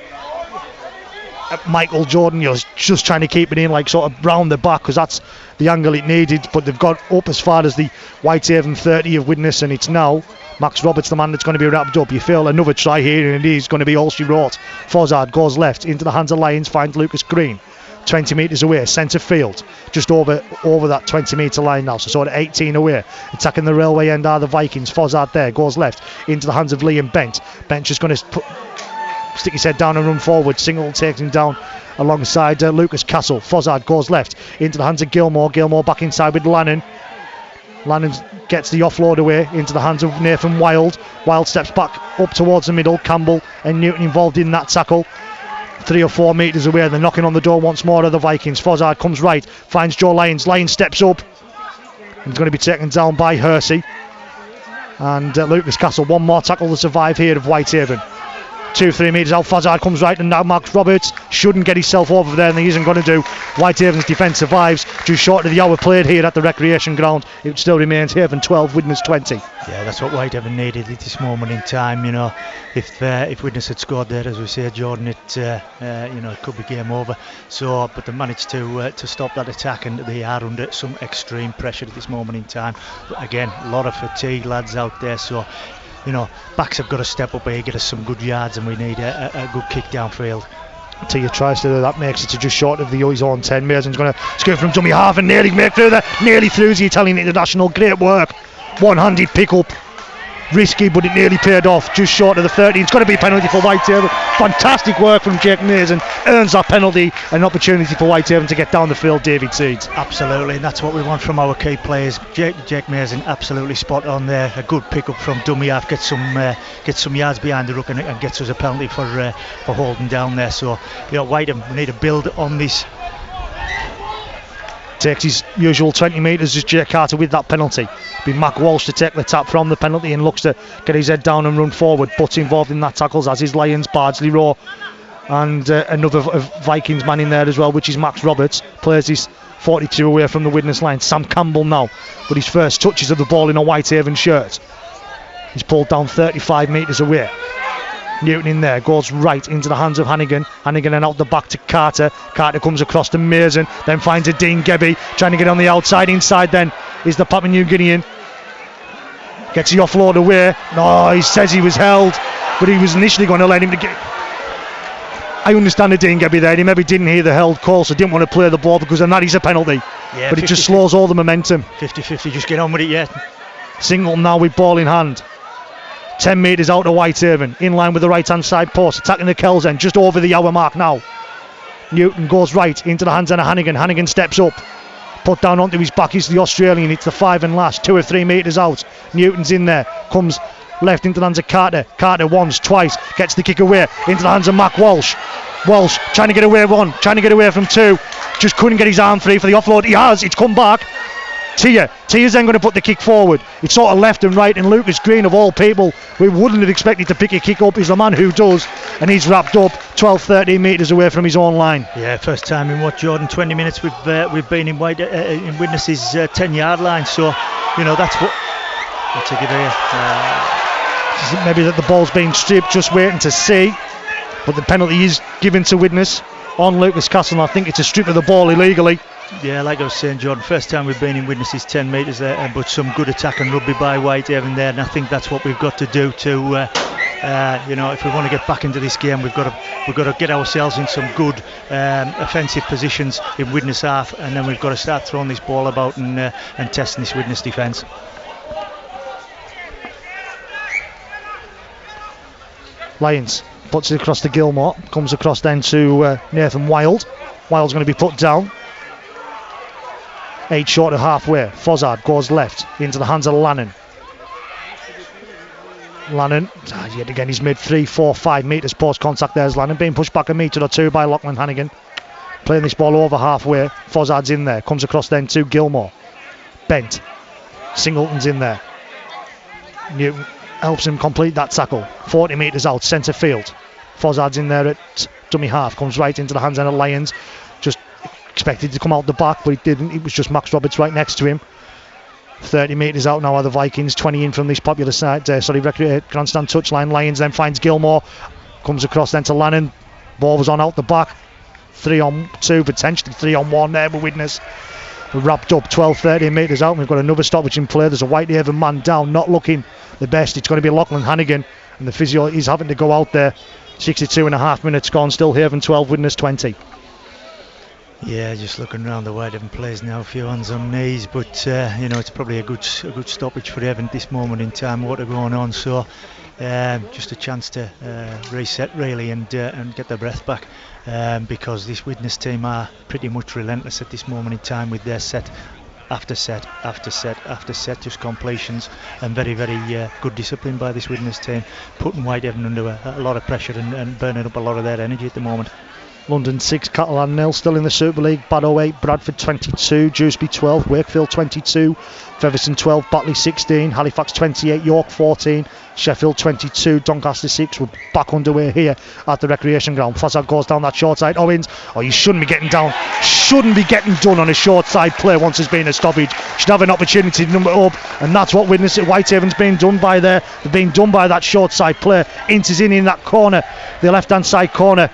Michael Jordan, just trying to keep it in, like sort of round the back, because that's the angle it needed. But they've got up as far as the Whitehaven 30 of Widnes, and it's now Max Roberts, the man that's going to be wrapped up. You feel another try here, and it is going to be all she wrote. Fozzard goes left into the hands of Lyons, finds Lucas Green. 20 metres away, centre field, just over that 20 metre line now, so sort of 18 away. Attacking the railway end are the Vikings. Fozzard there, goes left into the hands of Liam Bent. Bent just going to stick his head down and run forward. Singleton takes him down alongside Lucas Castle. Fozzard goes left into the hands of Gilmore. Gilmore back inside with Lannon. Lannon gets the offload away into the hands of Nathan Wild. Wild steps back up towards the middle. Campbell and Newton involved in that tackle. 3 or 4 metres away, they're knocking on the door once more of the Vikings. Fozzard comes right, finds Joe Lyons. Lyons steps up. He's going to be taken down by Hersey. And Lucas Castle, one more tackle to survive here of Whitehaven. 2-3 metres out, Fozzard comes right, and now Max Roberts shouldn't get himself over there, and he isn't going to do. Whitehaven's defence survives just short of the hour played here at the recreation ground. It still remains Haven 12, Widnes 20. Yeah, that's what Whitehaven needed at this moment in time. You know, if Widnes had scored there, as we say, Jordan, it could be game over. So, but they managed to stop that attack, and they are under some extreme pressure at this moment in time. But again, a lot of fatigue lads out there, so. You know, backs have got to step up here, get us some good yards, and we need a good kick downfield. Tia tries to do that, makes it to just short of his own 10. Mason's going to scoot from dummy half and nearly make through there. Nearly through the Italian international. Great work. One-handed pick up. Risky, but it nearly paid off. Just short of the 30. It's going to be a penalty for Whitehaven. Fantastic work from Jake Mason. Earns that penalty. An opportunity for Whitehaven to get down the field, David Seeds. Absolutely, and that's what we want from our key players. Jake Mason absolutely spot on there. A good pick up from dummy half. Gets some yards behind the ruck and gets us a penalty for holding down there. So, you know, Whitehaven need to build on this. Takes his usual 20 metres as Jake Carter with that penalty. Be Mac Walsh to take the tap from the penalty and looks to get his head down and run forward. Butts involved in that tackles, as is Lyons, Bardsley Rowe, and another Vikings man in there as well, which is Max Roberts. Plays his 42 away from the Widnes line. Sam Campbell now, but his first touches of the ball in a Whitehaven shirt. He's pulled down 35 metres away. Newton in there, goes right into the hands of Hannigan. Hannigan and out the back to Carter. Carter comes across to Mason, then finds a Dean Gebby, trying to get on the outside. Inside then is the Papua New Guinean. Gets the offload away. No, he says he was held, but he was initially going to let him to get. I understand the Dean Gebby there. He maybe didn't hear the held call, so didn't want to play the ball because then that is a penalty. Yeah, but it just slows all the momentum. 50-50, just get on with it, yeah. Singleton now with ball in hand. 10 metres out of Whitehaven, in line with the right hand side post, attacking the Kells end, just over the hour mark now. Newton goes right into the hands of Hannigan. Hannigan steps up, put down onto his back is the Australian. It's the 5 and last, 2 or 3 metres out. Newton's in there, comes left into the hands of Carter. Carter once, twice, gets the kick away into the hands of Mac Walsh. Walsh trying to get away one, trying to get away from two, just couldn't get his arm free for the offload. He has, it's come back. Tia's then going to put the kick forward. It's sort of left and right, and Lucas Green, of all people, we wouldn't have expected to pick a kick up. He's the man who does, and he's wrapped up 12-13 metres away from his own line. Yeah, first time in what, Jordan, 20 minutes we've been in Widnes' 10-yard line, so you know that's what. I'll take it here. Maybe that the ball's being stripped, just waiting to see, but the penalty is given to Widnes on Lucas Castle. And I think it's a strip of the ball illegally. Yeah, like I was saying, Jordan, first time we've been in Widnes' 10 metres there, but some good attack and rugby by Whitehaven there, and I think that's what we've got to do to, if we want to get back into this game, we've got to get ourselves in some good offensive positions in Widnes half, and then we've got to start throwing this ball about and testing this Widnes defence. Lyons puts it across to Gilmore, comes across then to Nathan Wild. Wild's going to be put down. 8 short of halfway. Fozzard goes left into the hands of Lannon. Lannon, yet again, he's made 3, 4, 5 metres post contact. There's Lannon being pushed back a metre or two by Lachlan Hannigan. Playing this ball over halfway. Fozzard's in there, comes across then to Gilmore. Bent. Singleton's in there. Newton helps him complete that tackle. 40 metres out, centre field. Fozzard's in there at dummy half, comes right into the hands of Lyons. Just expected to come out the back, but he didn't. It was just Max Roberts right next to him. 30 metres out now are the Vikings, 20 in from this popular side, grandstand touchline. Lyons then finds Gilmore, comes across then to Lannon. Ball was on out the back. 3-on-2, potentially 3-on-1 there with Widnes. We're wrapped up 12-13 metres out, and we've got another stoppage in play. There's a Whitehaven man down, not looking the best. It's going to be Lachlan Hannigan, and the physio is having to go out there. 62.5 minutes gone, still Haven 12, Widnes 20. Yeah, just looking around the Whitehaven players now, a few hands on knees, but it's probably a good stoppage for Haven at this moment in time. What are going on? So just a chance to reset really and get their breath back, because this Widnes team are pretty much relentless at this moment in time with their set after set after set after set, just completions, and very good discipline by this Widnes team, putting Whitehaven under a lot of pressure and burning up a lot of their energy at the moment. London 6, Catalan 0, still in the Super League. Barrow 8, Bradford 22, Dewsbury 12, Wakefield 22, Featherstone 12, Batley 16, Halifax 28, York 14, Sheffield 22, Doncaster 6. We're back underway here at the recreation ground. Fazzad goes down that short side. Owens, you shouldn't be getting down. Shouldn't be getting done on a short side play once there's been a stoppage. Should have an opportunity to number up, and that's what Widnes at Whitehaven's being done by there. They're being done by that short side play. Ince is in that corner, the left hand side corner,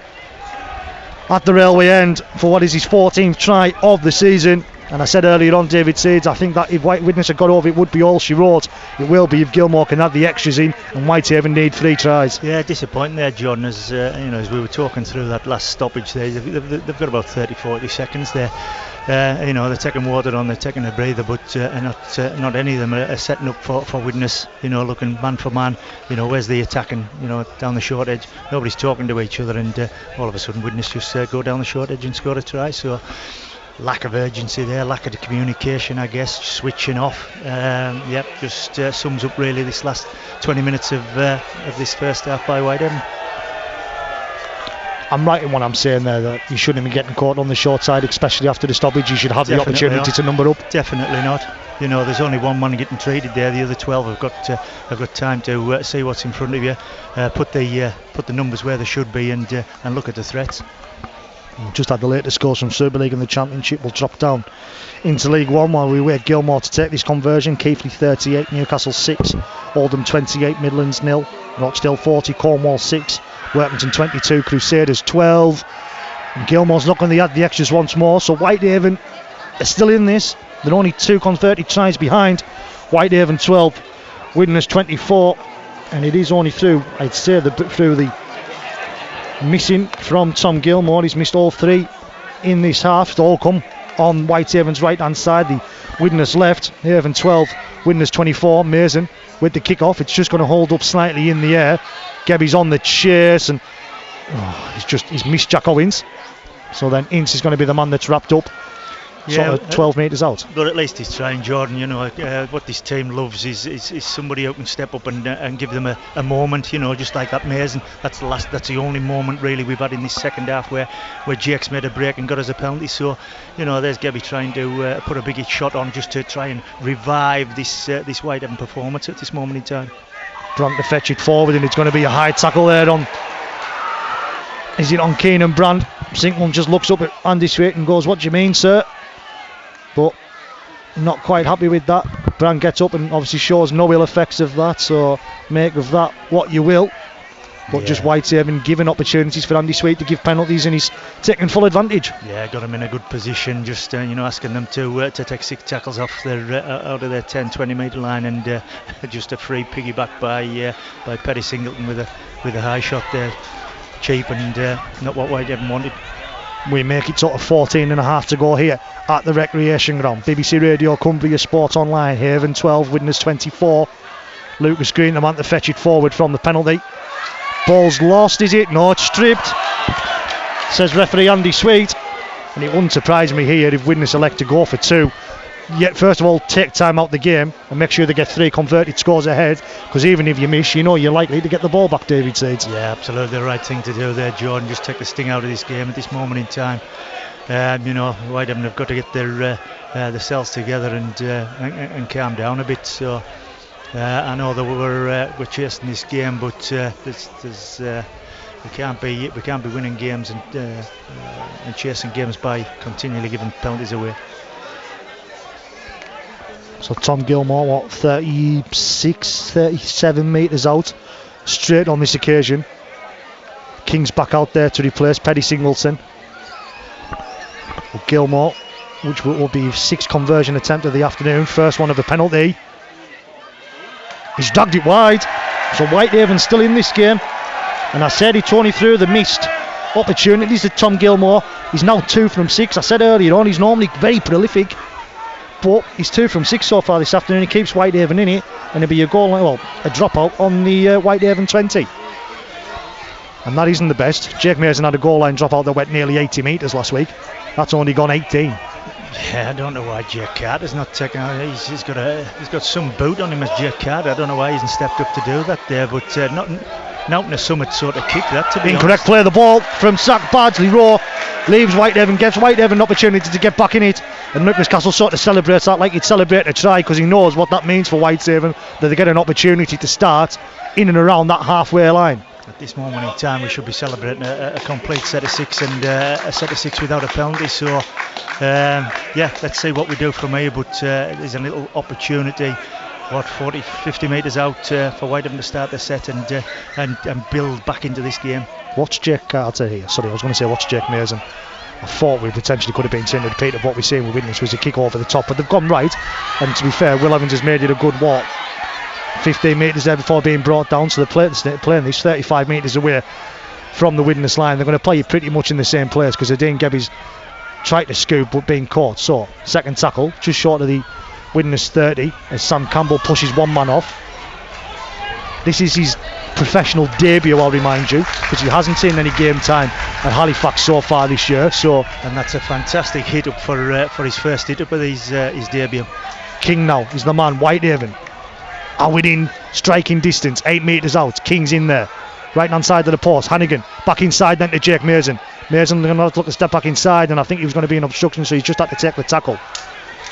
at the railway end for what is his 14th try of the season. And I said earlier on, David Seeds, I think that if Widnes had got over, it would be all she wrote. It will be if Gilmore can add the extras in, and Whitehaven need 3 tries. Yeah, disappointing there, John, as as we were talking through that last stoppage there. They've got about 30-40 seconds there. They're taking water on, they're taking a breather, but not any of them are setting up for Widnes, looking man for man. Where's the attacking, down the short edge. Nobody's talking to each other, and all of a sudden Widnes just go down the short edge and score a try. So lack of urgency there, lack of the communication, I guess, switching off. Just sums up really this last 20 minutes of this first half by Whitehaven. I'm right in what I'm saying there, that you shouldn't be getting caught on the short side, especially after the stoppage. You should have Definitely the opportunity to number up. Definitely not. There's only one man getting treated there. The other 12 have got time to see what's in front of you, put the numbers where they should be, and look at the threats. Just had the latest scores from Super League and the Championship. Will drop down into League One while we wait Gilmore to take this conversion. Keighley 38, Newcastle 6, Oldham 28, Midlands 0, Rochdale 40, Cornwall 6, Workington 22, Crusaders 12. And Gilmore's not going to add the extras once more, so Whitehaven are still in this. They're only 2 converted tries behind. Whitehaven 12, Widnes 24, and it is only through the missing from Tom Gilmore. He's missed all 3 in this half. They all come on Whitehaven's right hand side, the Widnes left. Haven 12, Widnes 24. Mason with the kick-off. It's just going to hold up slightly in the air. Gebby's on the chase, and he's missed Jack Owens. So then Ince is going to be the man that's wrapped up. Sort of 12 metres out. But at least he's trying, Jordan. What this team loves is somebody who can step up and give them a moment, just like that Mason. That's the only moment really we've had in this second half where Jake's made a break and got us a penalty. So there's Gebby trying to put a big shot on just to try and revive this Whitehaven performance at this moment in time. Brand to fetch it forward, and it's going to be a high tackle there on. Is it on Keenan Brand? Sinkman just looks up at Andy Sweet and goes, "What do you mean, sir?" But not quite happy with that. Brand gets up and obviously shows no ill effects of that, so make of that what you will. But just Whitehaven giving opportunities for Andy Sweet to give penalties, and he's taking full advantage. Yeah, got him in a good position, just asking them to take 6 tackles off out of their 10-20 metre line, and just a free piggyback by Perry Singleton with a high shot there. Cheap and not what Whitehaven wanted. We make it sort of 14.5 to go here at the recreation ground. BBC Radio, Cumbria Sport Online. Haven 12, Widnes 24. Lucas Green, the man to fetch it forward from the penalty. Ball's lost, is it? No, it's stripped, says referee Andy Sweet. And it wouldn't surprise me here if Widnes elect to go for 2. Yet first of all, take time out the game and make sure they get 3 converted scores ahead, because even if you miss, you're likely to get the ball back, David Seeds. Yeah, absolutely the right thing to do there, Jordan. Just take the sting out of this game at this moment in time. Whitehaven have got to get their selves together and calm down a bit. So I know that we're chasing this game, but we can't be winning games and chasing games by continually giving penalties away. So Tom Gilmore, 36, 37 metres out, straight on this occasion. King's back out there to replace Paddy Singleton. Gilmore, which will be his 6th conversion attempt of the afternoon, first one of a penalty. He's dragged it wide, so Whitehaven's still in this game. And I said it's only through the missed opportunities that Tom Gilmore, he's now 2 from 6. I said earlier on, he's normally very prolific, but he's 2 from 6 so far this afternoon. He keeps Whitehaven in it, and it'll be a goal, well, a dropout on the Whitehaven 20. And that isn't the best. Jake Mason had a goal line dropout that went nearly 80 metres last week. That's only gone 18. Yeah, I don't know why Jake Carter's not taking out. He's got some boot on him as Jake Carter. I don't know why he hasn't stepped up to do that there, but not in a Summit sort of kick that, to be incorrect honest. Play the ball from Zach Bardsley Rowe, leaves Whitehaven, gives Whitehaven an opportunity to get back in it, and Lucas Castle sort of celebrates that like he'd celebrate a try, because he knows what that means for Whitehaven, that they get an opportunity to start in and around that halfway line. At this moment in time, we should be celebrating a complete set of 6 and a set of 6 without a penalty. So, yeah, let's see what we do from here. But there's a little opportunity, 40, 50 metres out for Whitehaven to start the set and build back into this game. Watch Jake Carter here. Sorry, I was going to say watch Jake Mason. I thought we potentially could have been seeing a repeat of what we're seeing with Widnes was a kick over the top, but they've gone right. And to be fair, Will Evans has made it a good walk. 15 metres there before being brought down, so they're playing this 35 metres away from the Widnes line. They're going to play it pretty much in the same place, because Dean Gebby's tried to scoop but being caught. So second tackle just short of the Widnes 30 as Sam Campbell pushes one man off. This is his professional debut, I'll remind you, because he hasn't seen any game time at Halifax so far this year. And that's a fantastic hit up for his first hit up of his debut. King now is the man. Whitehaven are within striking distance, 8 metres out. King's in there, right hand side of the post. Hannigan back inside then to Jake Mason. Mason going to look to step back inside, and I think he was going to be an obstruction, so he's just had to take the tackle.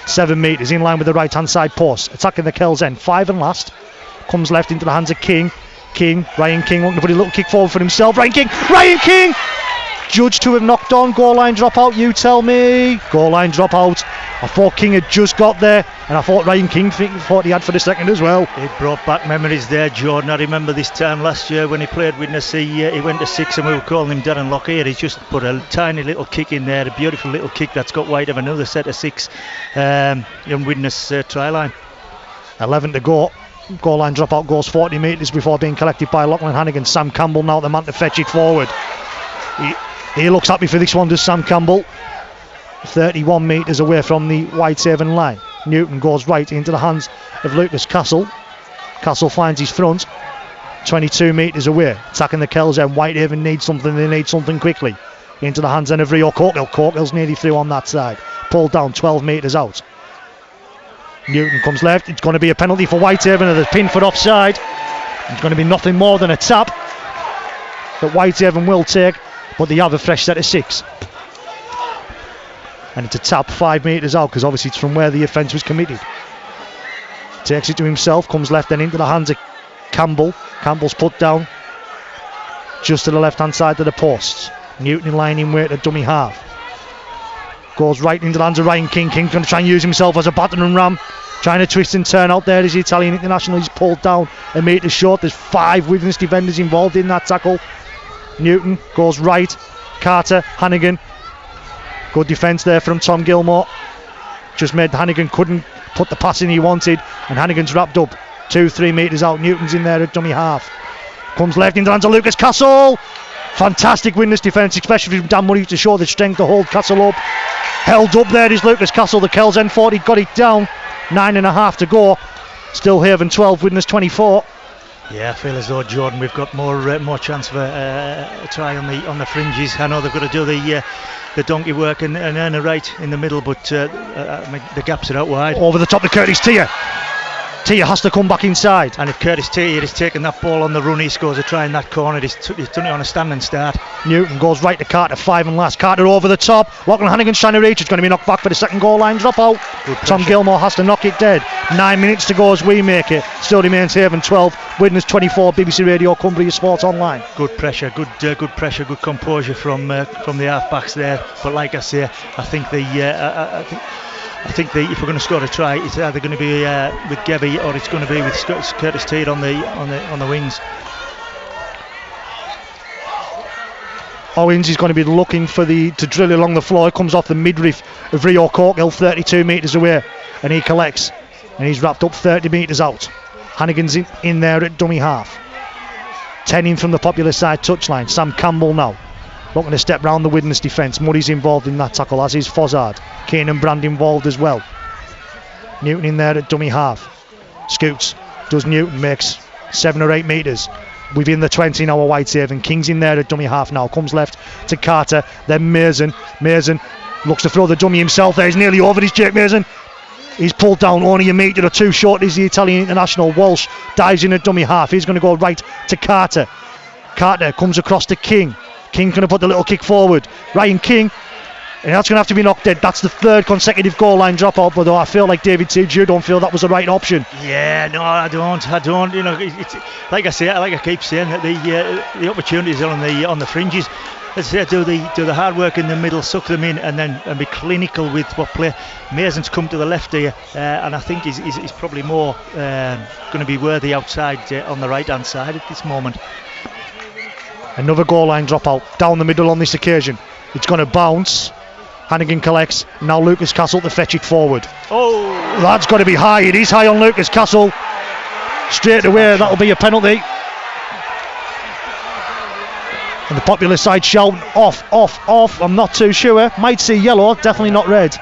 7 metres in line with the right hand side post, attacking the Kells end. 5 and last, comes left into the hands of King. Ryan King looking to put a little kick forward for himself. Ryan King judged to have knocked on. Goal line dropout, you tell me. Goal line dropout. I thought King had just got there, and I thought Ryan King thought he had for the second as well. It brought back memories there, Jordan. I remember this time last year when he played Widnes, he went to 6 and we were calling him Darren Lockyer. He's just put a tiny little kick in there, a beautiful little kick that's got White of another set of 6 on Widnes try line. 11 to go. Goal line dropout goes 40 metres before being collected by Lachlan Hannigan. Sam Campbell now the man to fetch it forward. He looks happy for this one, does Sam Campbell. 31 metres away from the Whitehaven line. Newton goes right into the hands of Lucas Castle. Castle finds his front. 22 metres away, attacking the Kells end. Whitehaven needs something, they need something quickly. Into the hands then of Rio Courthill. Courthill's nearly through on that side. Pulled down 12 metres out. Newton comes left. It's going to be a penalty for Whitehaven, and the pin for offside. It's going to be nothing more than a tap that Whitehaven will take, but they have a fresh set of 6. And it's a tap 5 metres out, because obviously it's from where the offence was committed. Takes it to himself, comes left then into the hands of Campbell. Campbell's put down just to the left hand side of the posts. Newton in line in weight at dummy half. Goes right into the hands of Ryan King. King's going to try and use himself as a battering ram, trying to twist and turn out there as the Italian international. He's pulled down a metre short. There's 5 Widnes defenders involved in that tackle. Newton goes right. Carter, Hannigan. Good defence there from Tom Gilmore. Just made Hannigan couldn't put the pass in he wanted, and Hannigan's wrapped up 2-3 metres out. Newton's in there at dummy half. Comes left into the hands of Lucas Castle. Fantastic Widnes defence, especially from Dan Murray, to show the strength to hold Castle up. Held up there is Lucas Castle. The Kells end 40 got it down. 9.5 to go. Still Haven 12, Widnes 24. Yeah, I feel as though, Jordan, we've got more chance for a try on the fringes. I know they've got to do the donkey work and earn a right in the middle, but the gaps are out wide. Over the top to Curtis Tier. Tier has to come back inside. And if Curtis Tier is taking that ball on the run, he scores a try in that corner. He's done it on a standing start. Newton goes right to Carter, 5 and last. Carter over the top. Lachlan Hannigan's trying to reach. It's going to be knocked back for the second goal line dropout. Tom Gilmore has to knock it dead. 9 minutes to go as we make it. Still remains Haven 12, Widnes 24. BBC Radio, Cumbria Sports Online. Good pressure, good pressure, good composure from the half-backs there. But like I say, I think if we're going to score a try, it's either going to be with Gebby or it's going to be with Curtis Teed on the wings. Owens is going to be looking for to drill along the floor. It comes off the midriff of Rio Corkhill, 32 metres away, and he collects, and he's wrapped up 30 metres out. Hannigan's in there at dummy half. 10 in from the Popular side touchline. Sam Campbell now looking to step round the Widnes defence. Murray's involved in that tackle, as is Fozzard. Kane and Brand involved as well. Newton in there at dummy half. Scoots, does Newton, makes 7 or 8 metres within the 20 now, Whitehaven. King's in there at dummy half now, comes left to Carter, then Mason looks to throw the dummy himself there. He's nearly over this, Jake Mason. He's pulled down only a metre or two short. Is the Italian international. Walsh dives in at dummy half. He's going to go right to Carter. Carter comes across to King. King's going to put the little kick forward. Ryan King, and that's going to have to be knocked dead. That's the 3rd consecutive goal line dropout, but I feel like David said you don't feel that was the right option. Yeah, no, I don't. You know, it's like I keep saying, that the opportunities are on the fringes. As I say, do the hard work in the middle, suck them in, and be clinical with what play. Mason's come to the left here, and I think he's probably more going to be worthy outside on the right hand side at this moment. Another goal line dropout down the middle on this occasion. It's going to bounce. Hannigan collects. Now Lucas Castle to fetch it forward. Oh, That's got to be high. It is high on Lucas Castle. Straight away, that'll be a penalty. And the Popular side shouting off. I'm not too sure. Might see yellow, definitely not red.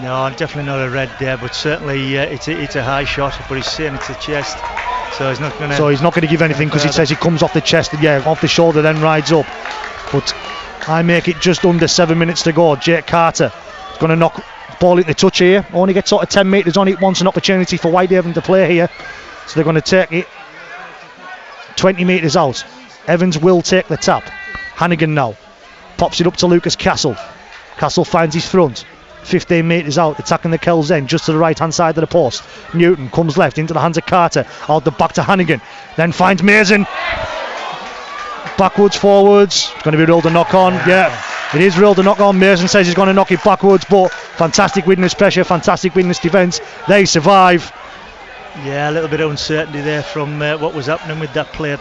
No, definitely not a red there, but certainly it's a high shot. But he's saying it's a chest, so he's not going to give anything, because it says it comes off the chest and off the shoulder, then rides up. But I make it just under 7 minutes to go. Jake Carter is going to knock ball into touch here. Only gets sort of 10 metres on it. Wants an opportunity for Whitehaven to play here, so they're going to take it 20 metres out. Evans will take the tap. Hannigan now pops it up to Lucas Castle. Castle finds his front, 15 metres out, attacking the Kells end, just to the right hand side of the post. Newton comes left into the hands of Carter, out the back to Hannigan, then finds Mason. Backwards, forwards. It's going to be ruled a knock on. Yeah, it is ruled a knock on. Mason says he's going to knock it backwards, but fantastic Widnes pressure, fantastic Widnes defence. They survive. Yeah, a little bit of uncertainty there from what was happening with that play.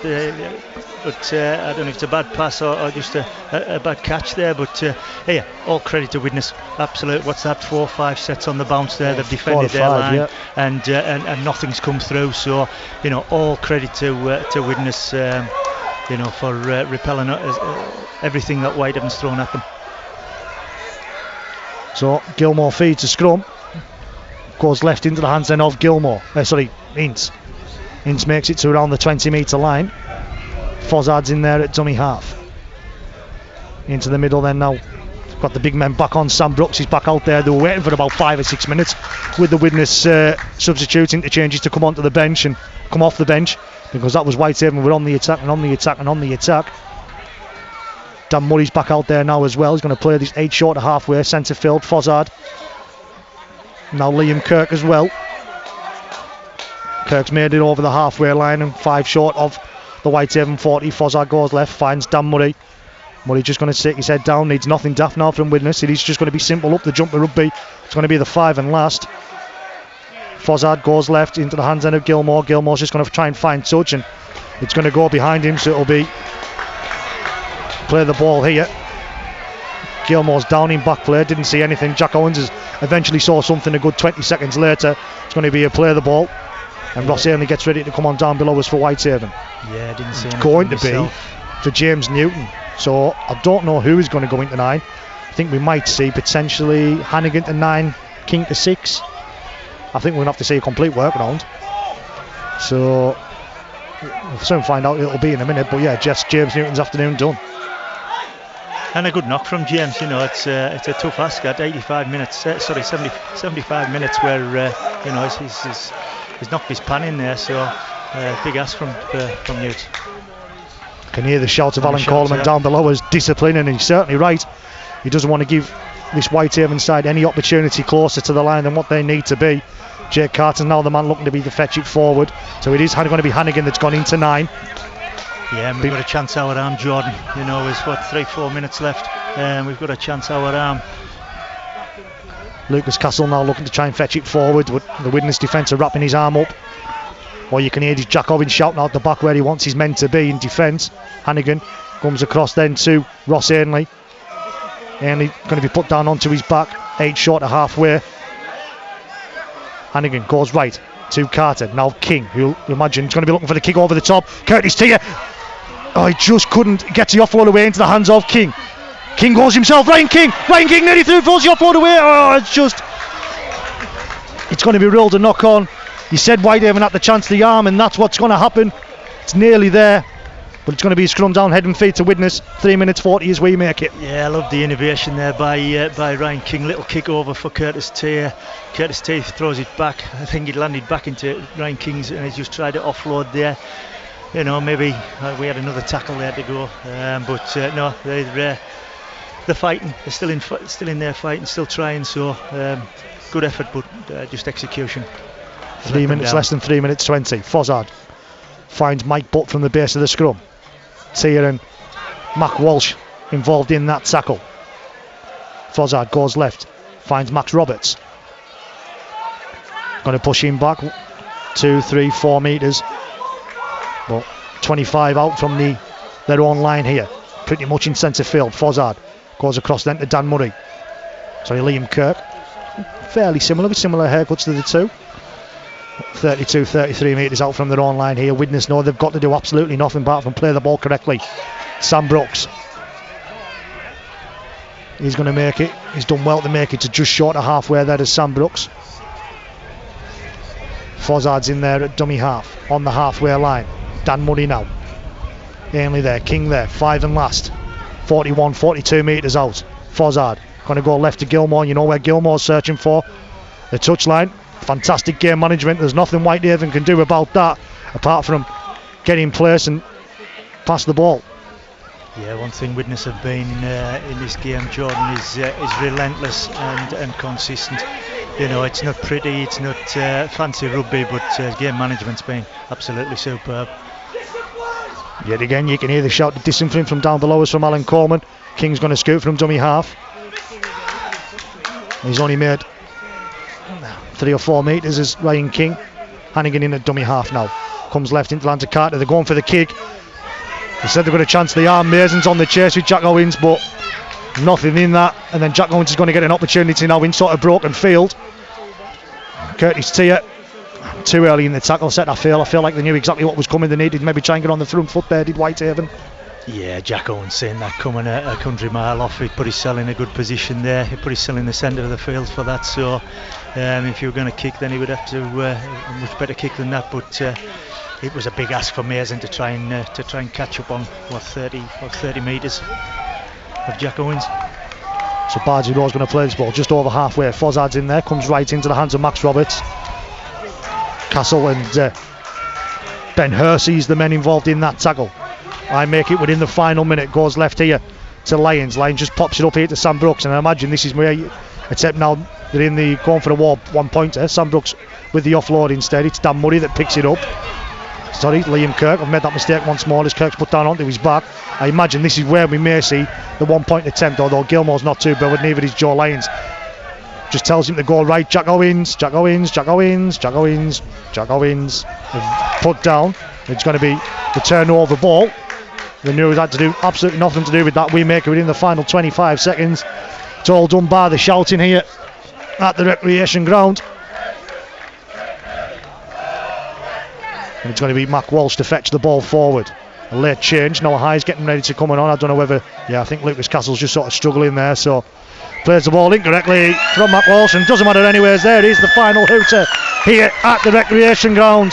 But I don't know if it's a bad pass or just a bad catch there. But yeah, all credit to Widnes. Absolute. What's that? 4 or 5 sets on the bounce there. They've defended their line, and nothing's come through. So all credit to Widnes. For repelling everything that Whitehaven's thrown at them. So Gilmore feeds a scrum. Goes left into the hands then of Ince. Ince makes it to around the 20 metre line. Fozzard's in there at dummy half. Into the middle then now. Got the big men back on. Sam Brooks is back out there. They were waiting for about 5 or 6 minutes with the Widnes substitute interchanges to come onto the bench and come off the bench, because that was Whitehaven. We're on the attack and on the attack and on the attack. Dan Murray's back out there now as well. He's going to play this 8 short to halfway, centre field. Fozzard. Now Liam Kirk as well. Kirk's made it over the halfway line and 5 short of the Whitehaven 40. Fozzard goes left, finds Dan Murray. Murray just going to stick his head down, needs nothing daft now from Widnes. It is just going to be simple up the jumper rugby. It's going to be the 5 and last. Fozzard goes left into the hands end of Gilmore. Gilmore's just going to try and find touch, and it's going to go behind him, so it'll be play the ball here. Gilmore's down in back play, didn't see anything. Jack Owens eventually saw something a good 20 seconds later. It's going to be a play the ball, and Ross Ainley gets ready to come on down below us for Whitehaven. Yeah, didn't see anything. It's going to be for James Newton, so I don't know who is going to go into 9. I think we might see potentially Hannigan to 9, King to 6. I think we're going to have to see a complete workaround, so we'll soon find out. It'll be in a minute, but yeah, just James Newton's afternoon done. And a good knock from James. It's a tough ask at 75 minutes. 75 minutes where he's knocked his pan in there. So big ask from Newt. Can hear the shout of Alan Coleman down below us, discipline, and he's certainly right. He doesn't want to give this Whitehaven side any opportunity closer to the line than what they need to be. Jake Carter's now the man looking to be the fetch it forward. So it is going to be Hannigan that's gone into 9. Yeah, and we've got a chance our arm, Jordan. There's 3-4 minutes left, and we've got a chance our arm. Lucas Castle now looking to try and fetch it forward, but the Widnes defence are wrapping his arm up. Or you can hear Jack Owens shouting out the back where he wants his men to be in defence. Hannigan Comes across then to Ross Ainley. Ainley going to be put down onto his back. 8 short of halfway. Hannigan goes right to Carter. Now King, who you imagine is going to be looking for the kick over the top. Curtis Tier. Oh, he just couldn't get the offload away into the hands of King. King goes himself. Ryan King nearly through, throws the offload away. Oh, it's going to be ruled a knock on. He said Whitehaven had the chance to the arm, and that's what's going to happen. It's nearly there, but it's going to be a scrum down, head and feet to Widnes. 3 minutes 40 as we make it. Yeah, I love the innovation there by Ryan King. Little kick over for Curtis Tier. Curtis Tier throws it back. I think it landed back into Ryan King's, and he's just tried to offload there. You know, maybe we had another tackle there to go, but no, they're fighting. They're still in there fighting, still trying. So good effort, but just execution. 3 minutes, less than 3 minutes 20. Fozzard finds Mike Butt from the base of the scrum. Tier and Mac Walsh involved in that tackle. Fozzard goes left, finds Max Roberts. Going to push him back 2, 3, 4 metres. But 25 out from their own line here. Pretty much in centre field. Fozzard goes across then to Dan Murray. Sorry, Liam Kirk. Fairly similar, with similar haircuts to the two. 32, 33 metres out from their own line here. Widnes know they've got to do absolutely nothing apart from play the ball correctly. Sam Brooks. He's going to make it. He's done well to make it to just short of halfway there as Sam Brooks. Fozzard's in there at dummy half on the halfway line. Dan Murray now. Ainley there, King there, 5 and last. 41, 42 metres out. Fozzard going to go left to Gilmore. You know where Gilmore's searching for. The touchline. Fantastic game management. There's nothing Whitehaven can do about that apart from get in place and pass the ball. Yeah, one thing Widnes have been in this game, Jordan, is relentless and consistent. You know, it's not pretty, it's not fancy rugby, but game management's been absolutely superb. Yet again, you can hear the shout of discipline from down below us from Alan Coleman. King's going to scoot from dummy half. He's only made 3 or 4 metres as Ryan King. Hannigan in at dummy half now. Comes left into land to Carter. They're going for the kick. They said they've got a chance to the arm. Mason's on the chase with Jack Owens, but nothing in that. And then Jack Owens is going to get an opportunity now in sort of broken field. Curtis Tier, too early in the tackle set. I feel like they knew exactly what was coming. They needed maybe try and get on the front foot there, did Whitehaven. Yeah, Jack Owens seeing that coming a country mile off. He put his cell in a good position there. He put his cell in the centre of the field for that. So if you were going to kick, then he would have to a much better kick than that. But it was a big ask for Mason to try and catch up on 30 metres of Jack Owens. So Bardsley Rowe's going to play this ball just over halfway. Fozzard's in there, comes right into the hands of Max Roberts. Castle and Ben Hersey's the men involved in that tackle. I make it within the final minute. Goes left here to Lyons. Lyons just pops it up here to Sam Brooks, and I imagine this is where, except now they're in the going for a one pointer. Sam Brooks with the offload instead. It's Dan Murray that picks it up. Sorry, Liam Kirk. I've made that mistake once more as Kirk's put down onto his back. I imagine this is where we may see the 1 point attempt, although Gilmore's not too bad, neither is Joe Lyons. Just tells him to go right. Jack Owens. Put down. It's going to be the turnover ball. They knew it had to do absolutely nothing to do with that. We make it within the final 25 seconds. It's all done by the shouting here at the recreation ground. And it's going to be Mac Walsh to fetch the ball forward. A late change. Noah High's getting ready to come on. I don't know whether... Yeah, I think Lucas Castle's just sort of struggling there. So plays the ball incorrectly from Mac Walsh. And it doesn't matter anyways. There it is, the final hooter here at the recreation ground.